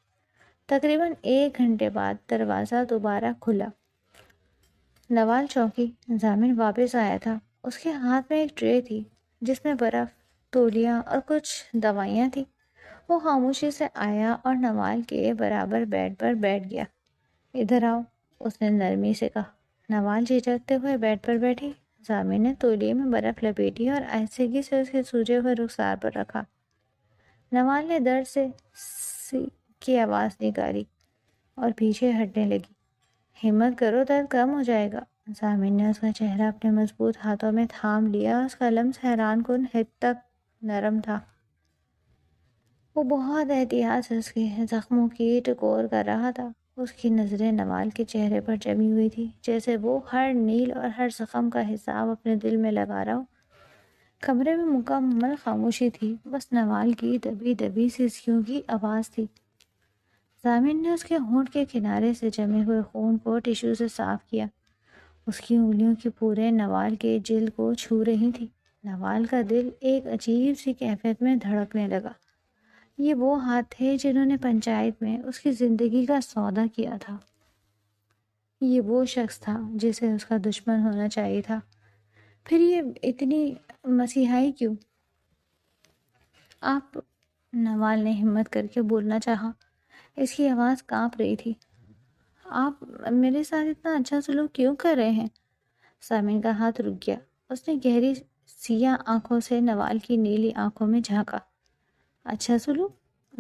تقریباً 1 گھنٹے بعد دروازہ دوبارہ کھلا۔ نوال چونکی۔ ضامن واپس آیا تھا۔ اس کے ہاتھ میں ایک ٹرے تھی جس میں برف، تولیاں اور کچھ دوائیاں تھیں۔ وہ خاموشی سے آیا اور نوال کے برابر بیڈ پر بیٹھ گیا۔ ادھر آؤ، اس نے نرمی سے کہا۔ نوال جھجکتے ہوئے بیڈ پر بیٹھی۔ ضامن نے تولیے میں برف لپیٹی اور آہستگی سے اس کے سوجے ہوئے رخسار پر رکھا۔ نوال نے درد سے سی کی آواز نکالی اور پیچھے ہٹنے لگی۔ ہمت کرو، درد کم ہو جائے گا۔ ضامن نے اس کا چہرہ اپنے مضبوط ہاتھوں میں تھام لیا۔ اس کا لمس حیران کن حد تک نرم تھا۔ وہ بہت احتیاط سے اس کے زخموں کی ٹکور کر رہا تھا۔ اس کی نظریں نوال کے چہرے پر جمی ہوئی تھی، جیسے وہ ہر نیل اور ہر زخم کا حساب اپنے دل میں لگا رہا ہو۔ کمرے میں مکمل خاموشی تھی، بس نوال کی دبی دبی سسکیوں کی آواز تھی۔ ضامن نے اس کے ہونٹ کے کنارے سے جمے ہوئے خون کو ٹشو سے صاف کیا۔ اس کی انگلیوں کی پورے نوال کے جلد کو چھو رہی تھی۔ نوال کا دل ایک عجیب سی کیفیت میں دھڑکنے لگا۔ یہ وہ ہاتھ تھے جنہوں نے پنچایت میں اس کی زندگی کا سودا کیا تھا۔ یہ وہ شخص تھا جسے اس کا دشمن ہونا چاہیے تھا۔ پھر یہ اتنی مسیحائی کیوں؟ آپ، نوال نے ہمت کر کے بولنا چاہا۔ اس کی آواز کانپ رہی تھی۔ آپ میرے ساتھ اتنا اچھا سلوک کیوں کر رہے ہیں؟ ضامن کا ہاتھ رک گیا۔ اس نے گہری سیاہ آنکھوں سے نوال کی نیلی آنکھوں میں جھانکا۔ اچھا سلوک؟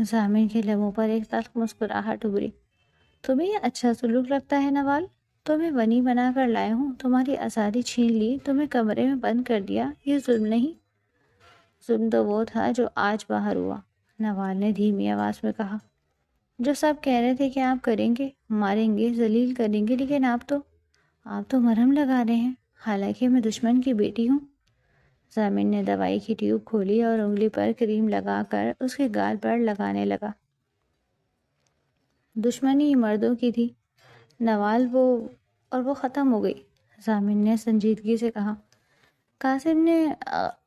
ضامن کے لبوں پر ایک تلخ مسکراہٹ ابھری۔ تمہیں یہ اچھا سلوک لگتا ہے نوال؟ تمہیں بنی بنا کر لائے ہوں، تمہاری آزادی چھین لی، تمہیں کمرے میں بند کر دیا، یہ ظلم نہیں؟ ظلم تو وہ تھا جو آج باہر ہوا، نوال نے دھیمی آواز میں کہا۔ جو سب کہہ رہے تھے کہ آپ کریں گے، ماریں گے، ذلیل کریں گے، لیکن آپ تو مرہم لگا رہے ہیں، حالانکہ میں دشمن کی بیٹی ہوں۔ ضامن نے دوائی کی ٹیوب کھولی اور انگلی پر کریم لگا کر اس کے گال پر لگانے لگا۔ دشمنی مردوں کی تھی نوال، وہ اور وہ ختم ہو گئی۔ ضامن نے سنجیدگی سے کہا، قاسم نے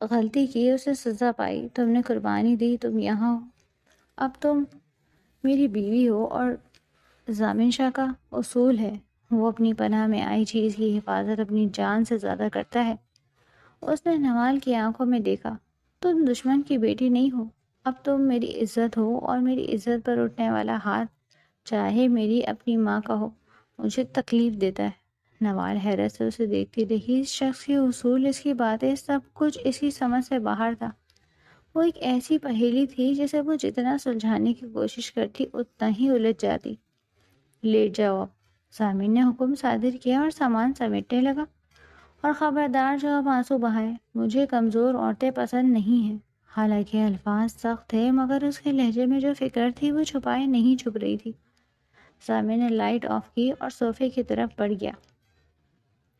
غلطی کی، اسے سزا پائی، تم نے قربانی دی، تم یہاں ہو، اب تم میری بیوی ہو، اور ضامن شاہ کا اصول ہے، وہ اپنی پناہ میں آئی چیز کی حفاظت اپنی جان سے زیادہ کرتا ہے۔ اس نے نوال کی آنکھوں میں دیکھا، تم دشمن کی بیٹی نہیں ہو، اب تم میری عزت ہو، اور میری عزت پر اٹھنے والا ہاتھ چاہے میری اپنی ماں کا ہو مجھے تکلیف دیتا ہے۔ نوال حیرت سے اسے دیکھتی رہی، اس شخص کے اصول، اس کی باتیں، سب کچھ اس کی سمجھ سے باہر تھا۔ وہ ایک ایسی پہیلی تھی جسے وہ جتنا سلجھانے کی کوشش کرتی اتنا ہی الجھ جاتی۔ لیٹ جاؤ اب، ضامن نے حکم صادر کیا اور سامان سمیٹنے لگا، اور خبردار جو اب آنسو بہائے، مجھے کمزور عورتیں پسند نہیں ہیں۔ حالانکہ الفاظ سخت تھے مگر اس کے لہجے میں جو فکر تھی وہ چھپائے نہیں چھپ رہی تھی۔ ضامن نے لائٹ آف کی اور صوفے کی طرف بڑھ گیا۔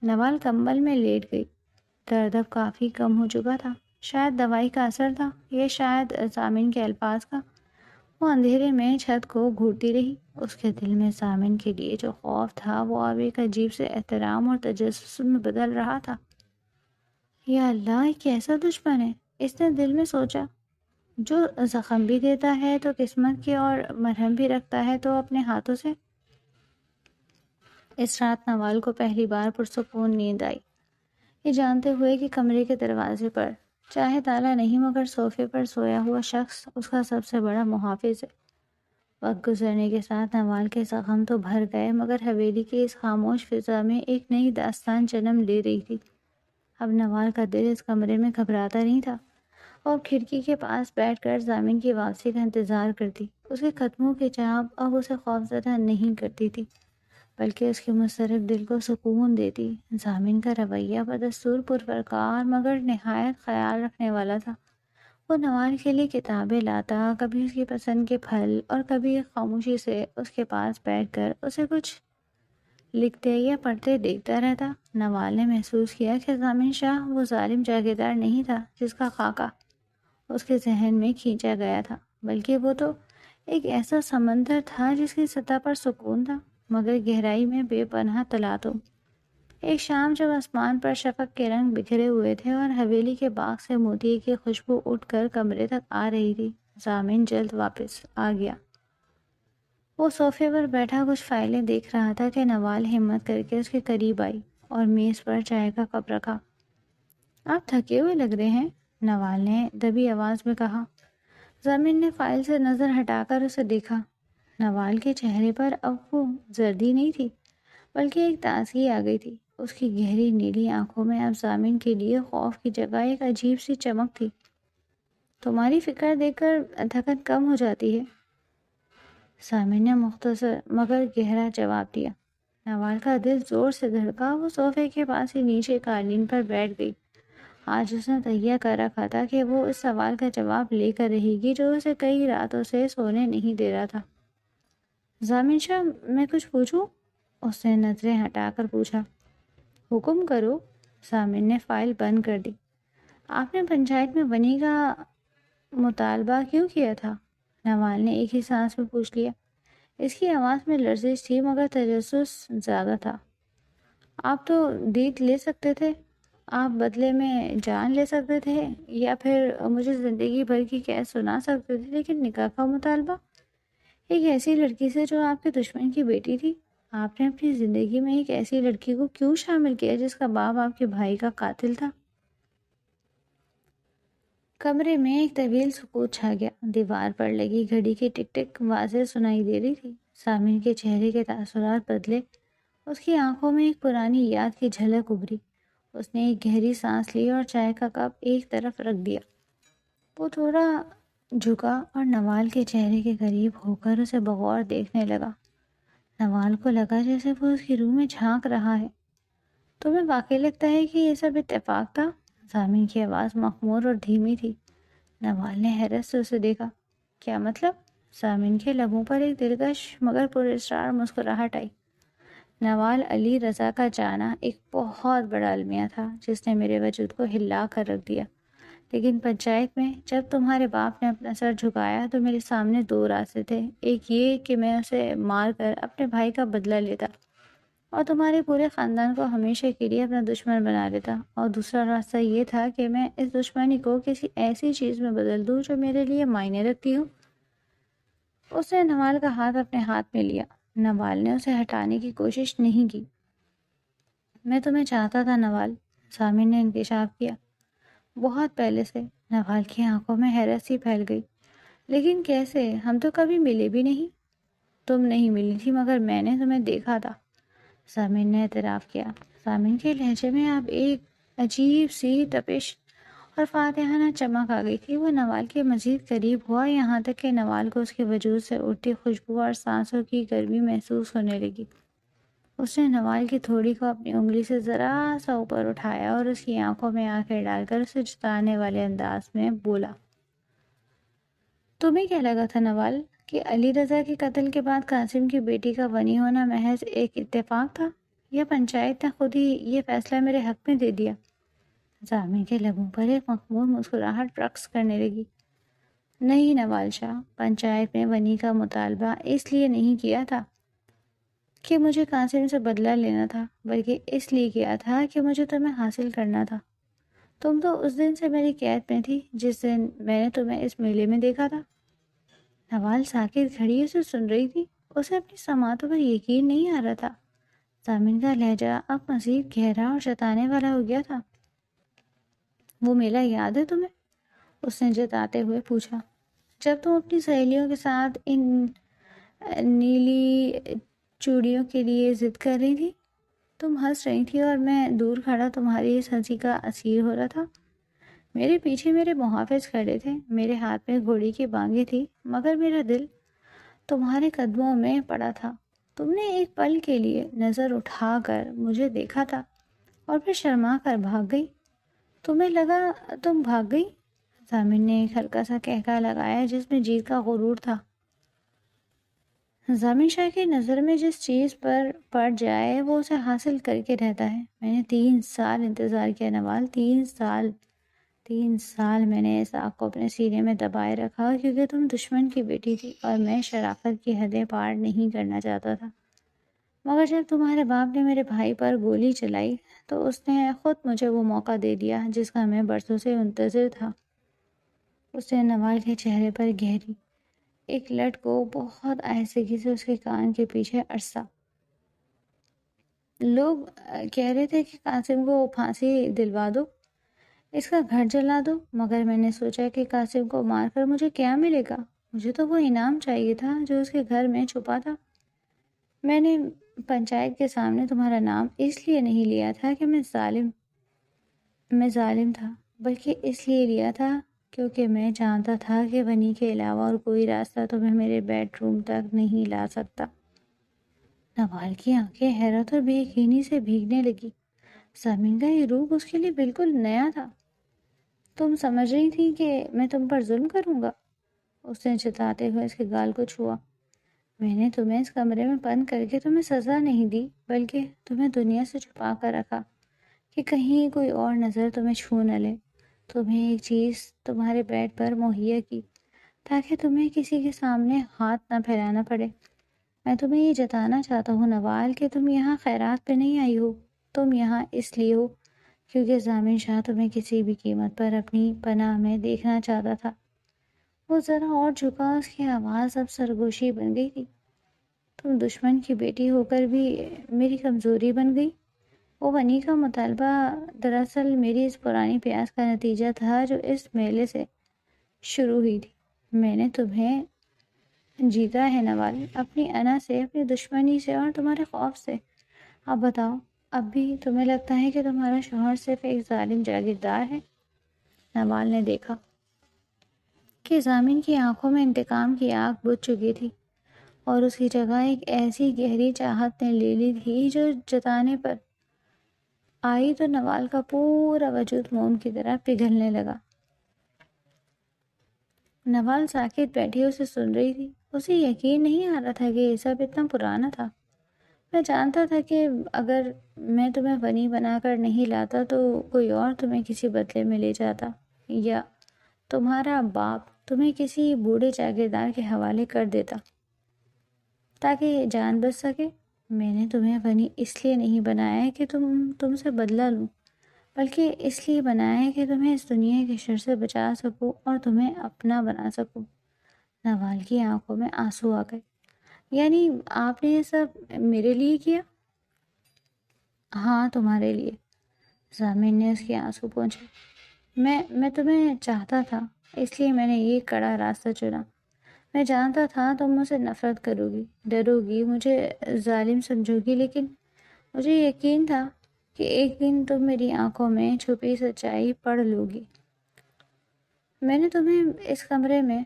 نوال کمبل میں لیٹ گئی، درد اب کافی کم ہو چکا تھا، شاید دوائی کا اثر تھا، یہ شاید ضامن کے الفاظ کا۔ وہ اندھیرے میں چھت کو گھورتی رہی، اس کے دل میں ضامن کے لیے جو خوف تھا وہ اب ایک عجیب سے احترام اور تجسس میں بدل رہا تھا۔ یا اللہ، یہ کیسا دشمن ہے، اس نے دل میں سوچا، جو زخم بھی دیتا ہے تو قسمت کے اور مرہم بھی رکھتا ہے تو اپنے ہاتھوں سے۔ اس رات نوال کو پہلی بار پرسکون نیند آئی، یہ جانتے ہوئے کہ کمرے کے دروازے پر چاہے تالا نہیں مگر صوفے پر سویا ہوا شخص اس کا سب سے بڑا محافظ ہے۔ وقت گزرنے کے ساتھ نوال کے زخم تو بھر گئے مگر حویلی کی اس خاموش فضا میں ایک نئی داستان جنم لے رہی تھی۔ اب نوال کا دل اس کمرے میں گھبراتا نہیں تھا، اور کھڑکی کے پاس بیٹھ کر ضامن کی واپسی کا انتظار کرتی۔ اس کے قدموں کی چاپ اب اسے خوفزدہ نہیں کرتی تھی بلکہ اس کے مضطرب دل کو سکون دیتی۔ ضامن کا رویہ بدستور پرفکار مگر نہایت خیال رکھنے والا تھا۔ وہ نوال کے لیے کتابیں لاتا، کبھی اس کی پسند کے پھل، اور کبھی خاموشی سے اس کے پاس بیٹھ کر اسے کچھ لکھتے یا پڑھتے دیکھتا رہتا۔ نوال نے محسوس کیا کہ ضامن شاہ وہ ظالم جاگیردار نہیں تھا جس کا خاکہ اس کے ذہن میں کھینچا گیا تھا، بلکہ وہ تو ایک ایسا سمندر تھا جس کی سطح پر سکون تھا مگر گہرائی میں بے پناہ تلاطم۔ ایک شام جب آسمان پر شفق کے رنگ بکھرے ہوئے تھے اور حویلی کے باغ سے موتی کی خوشبو اٹھ کر کمرے تک آ رہی تھی، ضامن جلد واپس آ گیا۔ وہ صوفے پر بیٹھا کچھ فائلیں دیکھ رہا تھا کہ نوال ہمت کر کے اس کے قریب آئی اور میز پر چائے کا کپ رکھا۔ آپ تھکے ہوئے لگ رہے ہیں، نوال نے دبی آواز میں کہا۔ ضامن نے فائل سے نظر ہٹا کر اسے دیکھا۔ نوال کے چہرے پر اب وہ زردی نہیں تھی بلکہ ایک تازگی آ گئی تھی۔ اس کی گہری نیلی آنکھوں میں اب ضامن کے لیے خوف کی جگہ ایک عجیب سی چمک تھی۔ تمہاری فکر دیکھ کر تھکن کم ہو جاتی ہے، ضامن نے مختصر مگر گہرا جواب دیا۔ نوال کا دل زور سے دھڑکا، وہ صوفے کے پاس ہی نیچے قالین پر بیٹھ گئی۔ آج اس نے تہیہ کر رکھا تھا کہ وہ اس سوال کا جواب لے کر رہے گی جو اسے کئی راتوں سے سونے نہیں دے رہا تھا۔ ضامن شاہ، میں کچھ پوچھوں؟ اس نے نظریں ہٹا کر پوچھا۔ حکم کرو، ضامن نے فائل بند کر دی۔ آپ نے پنچایت میں بنی کا مطالبہ کیوں کیا تھا؟ نوال نے ایک ہی سانس میں پوچھ لیا۔ اس کی آواز میں لرزش تھی مگر تجسس زیادہ تھا۔ آپ تو دیت لے سکتے تھے، آپ بدلے میں جان لے سکتے تھے، یا پھر مجھے زندگی بھر کی قید سنا سکتے تھے، لیکن نکاح کا مطالبہ ایک ایسی لڑکی سے جو آپ کے دشمن کی بیٹی تھی؟ آپ نے اپنی زندگی میں ایک ایسی لڑکی کو کیوں شامل کیا جس کا باپ آپ کے بھائی کا قاتل تھا؟ کمرے میں ایک طویل سکوت چھا گیا۔ دیوار پر لگی گھڑی کی ٹک ٹک واضح سنائی دے رہی تھی۔ ضامن کے چہرے کے تاثرات بدلے، اس کی آنکھوں میں ایک پرانی یاد کی جھلک ابھری۔ اس نے ایک گہری سانس لی اور چائے کا کپ ایک طرف رکھ دیا۔ وہ تھوڑا جھکا اور نوال کے چہرے کے قریب ہو کر اسے بغور دیکھنے لگا۔ نوال کو لگا جیسے وہ اس کی روح میں جھانک رہا ہے۔ تمہیں واقعی لگتا ہے کہ یہ سب اتفاق تھا؟ ضامن کی آواز مخمور اور دھیمی تھی۔ نوال نے حیرت سے اسے دیکھا۔ کیا مطلب؟ ضامن کے لبوں پر ایک دلکش مگر پراسرار مسکراہٹ آئی۔ نوال، علی رضا کا جانا ایک بہت بڑا المیہ تھا جس نے میرے وجود کو ہلا کر رکھ دیا، لیکن پنچایت میں جب تمہارے باپ نے اپنا سر جھکایا تو میرے سامنے دو راستے تھے، ایک یہ کہ میں اسے مار کر اپنے بھائی کا بدلہ لیتا، اور تمہارے پورے خاندان کو ہمیشہ کے لیے اپنا دشمن بنا دیتا، اور دوسرا راستہ یہ تھا کہ میں اس دشمنی کو کسی ایسی چیز میں بدل دوں جو میرے لیے معنی رکھتی ہوں۔ اس نے نوال کا ہاتھ اپنے ہاتھ میں لیا۔ نوال نے اسے ہٹانے کی کوشش نہیں کی۔ میں تمہیں چاہتا تھا نوال، سامر نے انکشاف کیا، بہت پہلے سے۔ نوال کی آنکھوں میں حیرت سی پھیل گئی۔ لیکن کیسے؟ ہم تو کبھی ملے بھی نہیں۔ تم نہیں ملی تھی مگر میں نے تمہیں دیکھا تھا، سامر نے اعتراف کیا۔ سامر کے لہجے میں اب ایک عجیب سی تپش اور فاتحانہ چمک آ گئی تھی۔ وہ نوال کے مزید قریب ہوا، یہاں تک کہ نوال کو اس کے وجود سے اٹھتی خوشبو اور سانسوں کی گرمی محسوس ہونے لگی۔ اس نے نوال کی تھوڑی کو اپنی انگلی سے ذرا سا اوپر اٹھایا اور اس کی آنکھوں میں آنکھیں ڈال کر اسے جتانے والے انداز میں بولا، تمہیں کیا لگا تھا نوال کہ علی رضا کے قتل کے بعد قاسم کی بیٹی کا غنی ہونا محض ایک اتفاق تھا، یا پنچایت نے خود ہی یہ فیصلہ میرے حق میں دے دیا؟ سامر کے لبوں پر ایک مخمور مسکراہٹ رقص کرنے لگی۔ نہیں نوال شاہ، پنچایت نے ونی کا مطالبہ اس لیے نہیں کیا تھا کہ مجھے قاسم سے بدلہ لینا تھا، بلکہ اس لیے کیا تھا کہ مجھے تمہیں حاصل کرنا تھا۔ تم تو اس دن سے میری قید میں تھی جس دن میں نے تمہیں اس میلے میں دیکھا تھا۔ نوال ساکت کھڑی اسے سن رہی تھی۔ اسے اپنی سماعتوں پر یقین نہیں آ رہا تھا۔ سامر کا لہجہ اب مزید گہرا اور جتانے والا ہو گیا تھا۔ وہ میلہ یاد ہے تمہیں؟ اس نے جتاتے ہوئے پوچھا۔ جب تم اپنی سہیلیوں کے ساتھ ان نیلی چوڑیوں کے لیے ضد کر رہی تھی، تم ہنس رہی تھی اور میں دور کھڑا تمہاری اس ہنسی کا اسیر ہو رہا تھا۔ میرے پیچھے میرے محافظ کھڑے تھے، میرے ہاتھ میں گھوڑی کی بانگیں تھی، مگر میرا دل تمہارے قدموں میں پڑا تھا۔ تم نے ایک پل کے لیے نظر اٹھا کر مجھے دیکھا تھا اور پھر شرما کر بھاگ گئی۔ تمہیں لگا تم بھاگ گئی؟ سامر نے ایک ہلکا سا قہقہ لگایا جس میں جیت کا غرور تھا۔ ضامن شاہ کی نظر میں جس چیز پر پڑ جائے وہ اسے حاصل کر کے رہتا ہے۔ میں نے 3 سال انتظار کیا نوال، 3 سال میں نے اس آگ کو اپنے سینے میں دبائے رکھا، کیونکہ تم دشمن کی بیٹی تھی اور میں شرافت کی حدیں پار نہیں کرنا چاہتا تھا۔ مگر جب تمہارے باپ نے میرے بھائی پر گولی چلائی تو اس نے خود مجھے وہ موقع دے دیا جس کا میں برسوں سے منتظر تھا۔ اس نے نوال کے چہرے پر گہری ایک لٹ کو بہت آہستگی سے اس کے کان کے پیچھے عرصہ۔ لوگ کہہ رہے تھے کہ قاسم کو پھانسی دلوا دو، اس کا گھر جلا دو، مگر میں نے سوچا کہ قاسم کو مار کر مجھے کیا ملے گا؟ مجھے تو وہ انعام چاہیے تھا جو اس کے گھر میں چھپا تھا۔ میں نے پنچایت کے سامنے تمہارا نام اس لیے نہیں لیا تھا کہ میں ظالم تھا، بلکہ اس لیے لیا تھا کیونکہ میں جانتا تھا کہ ونی کے علاوہ اور کوئی راستہ تمہیں میرے بیڈ روم تک نہیں لا سکتا۔ نوال کی آنکھیں حیرت اور بے یقینی سے بھیگنے لگی۔ سامر کا یہ روپ اس کے لیے بالکل نیا تھا۔ تم سمجھ رہی تھی کہ میں تم پر ظلم کروں گا؟ اس نے جتاتے ہوئے اس کے گال کو چھوا۔ میں نے تمہیں اس کمرے میں بند کر کے تمہیں سزا نہیں دی، بلکہ تمہیں دنیا سے چھپا کر رکھا کہ کہیں کوئی اور نظر تمہیں چھو نہ لے۔ تمہیں ایک چیز تمہارے بیڈ پر مہیا کی تاکہ تمہیں کسی کے سامنے ہاتھ نہ پھیلانا پڑے۔ میں تمہیں یہ جتانا چاہتا ہوں نوال کہ تم یہاں خیرات پہ نہیں آئی ہو، تم یہاں اس لیے ہو کیونکہ ضامن شاہ تمہیں کسی بھی قیمت پر اپنی پناہ میں دیکھنا چاہتا تھا۔ وہ ذرا اور جھکا، اس کی آواز اب سرگوشی بن گئی تھی۔ تم دشمن کی بیٹی ہو کر بھی میری کمزوری بن گئی۔ وہ ونی کا مطالبہ دراصل میری اس پرانی پیاس کا نتیجہ تھا جو اس میلے سے شروع ہوئی تھی۔ میں نے تمہیں جیتا ہے نوال، اپنی انا سے، اپنی دشمنی سے اور تمہارے خوف سے۔ اب بتاؤ، اب بھی تمہیں لگتا ہے کہ تمہارا شوہر صرف ایک ظالم جاگیردار ہے؟ نوال نے دیکھا کہ ضامن کی آنکھوں میں انتقام کی آگ بجھ چکی تھی اور اس کی جگہ ایک ایسی گہری چاہت نے لے لی تھی جو جتانے پر آئی تو نوال کا پورا وجود موم کی طرح پگھلنے لگا۔ نوال ساکت بیٹھی اسے سن رہی تھی۔ اسے یقین نہیں آ رہا تھا کہ یہ سب اتنا پرانا تھا۔ میں جانتا تھا کہ اگر میں تمہیں ونی بنا کر نہیں لاتا تو کوئی اور تمہیں کسی بدلے میں لے جاتا، یا تمہارا باپ تمہیں کسی بوڑھے جاگیردار کے حوالے کر دیتا تاکہ جان بچ سکے۔ میں نے تمہیں غنی اس لیے نہیں بنایا ہے کہ تم سے بدلہ لوں، بلکہ اس لیے بنایا ہے کہ تمہیں اس دنیا کے شر سے بچا سکوں اور تمہیں اپنا بنا سکوں۔ نوال کی آنکھوں میں آنسو آ گئے۔ یعنی آپ نے یہ سب میرے لیے کیا؟ ہاں، تمہارے لیے۔ ضامن نے اس کے آنسو پوچھے۔ میں تمہیں چاہتا تھا، اس لیے میں نے یہ کڑا راستہ چنا۔ میں جانتا تھا تم مجھ سے نفرت کرو گی، ڈرو گی، مجھے ظالم سمجھو گی، لیکن مجھے یقین تھا کہ ایک دن تم میری آنکھوں میں چھپی سچائی پڑھ لو گی۔ میں نے تمہیں اس کمرے میں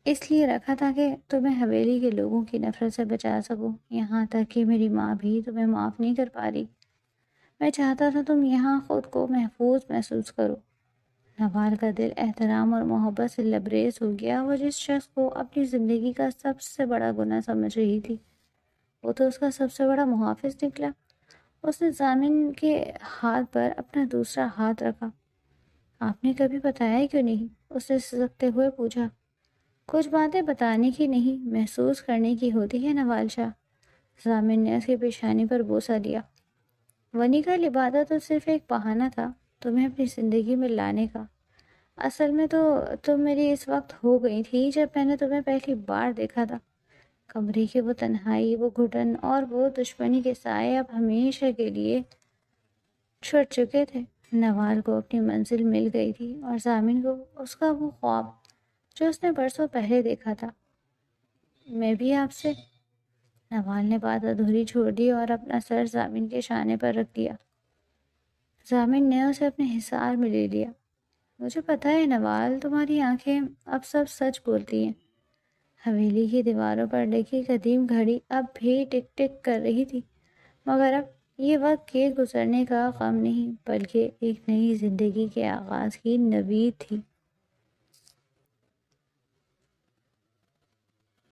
اس لیے رکھا تھا کہ تمہیں حویلی کے لوگوں کی نفرت سے بچا سکوں، یہاں تک کہ میری ماں بھی تمہیں معاف نہیں کر پا رہی۔ میں چاہتا تھا تم یہاں خود کو محفوظ محسوس کرو۔ نوال کا دل احترام اور محبت سے لبریز ہو گیا۔ وہ جس شخص کو اپنی زندگی کا سب سے بڑا گناہ سمجھ رہی تھی، وہ تو اس کا سب سے بڑا محافظ نکلا۔ اس نے ضامن کے ہاتھ پر اپنا دوسرا ہاتھ رکھا۔ آپ نے کبھی بتایا کیوں نہیں؟ اس نے سسکتے ہوئے پوچھا۔ کچھ باتیں بتانے کی نہیں، محسوس کرنے کی ہوتی ہے نوال شاہ۔ ضامن نے اس کی پیشانی پر بوسہ دیا۔ ونی کا لبادہ تو صرف ایک بہانہ تھا تمہیں اپنی زندگی میں لانے کا۔ اصل میں تو تم میری اس وقت ہو گئی تھی جب میں نے تمہیں پہلی بار دیکھا تھا۔ کمرے کی وہ تنہائی، وہ گھٹن اور وہ دشمنی کے سائے اب ہمیشہ کے لیے چھٹ چکے تھے۔ نوال کو اپنی منزل مل گئی تھی اور ضامن کو اس کا وہ خواب جو اس نے برسوں پہلے دیکھا تھا۔ میں بھی آپ سے۔ نوال نے بات ادھوری چھوڑ دی اور اپنا سر ضامن کے شانے پر رکھ دیا۔ ضامن نے اسے اپنے حصار میں لے لیا۔ مجھے پتہ ہے نوال، تمہاری آنکھیں اب سب سچ بولتی ہیں۔ حویلی کی دیواروں پر لگی قدیم گھڑی اب بھی ٹک ٹک کر رہی تھی، مگر اب یہ وقت کے گزرنے کا غم نہیں، بلکہ ایک نئی زندگی کے آغاز کی نوید تھی۔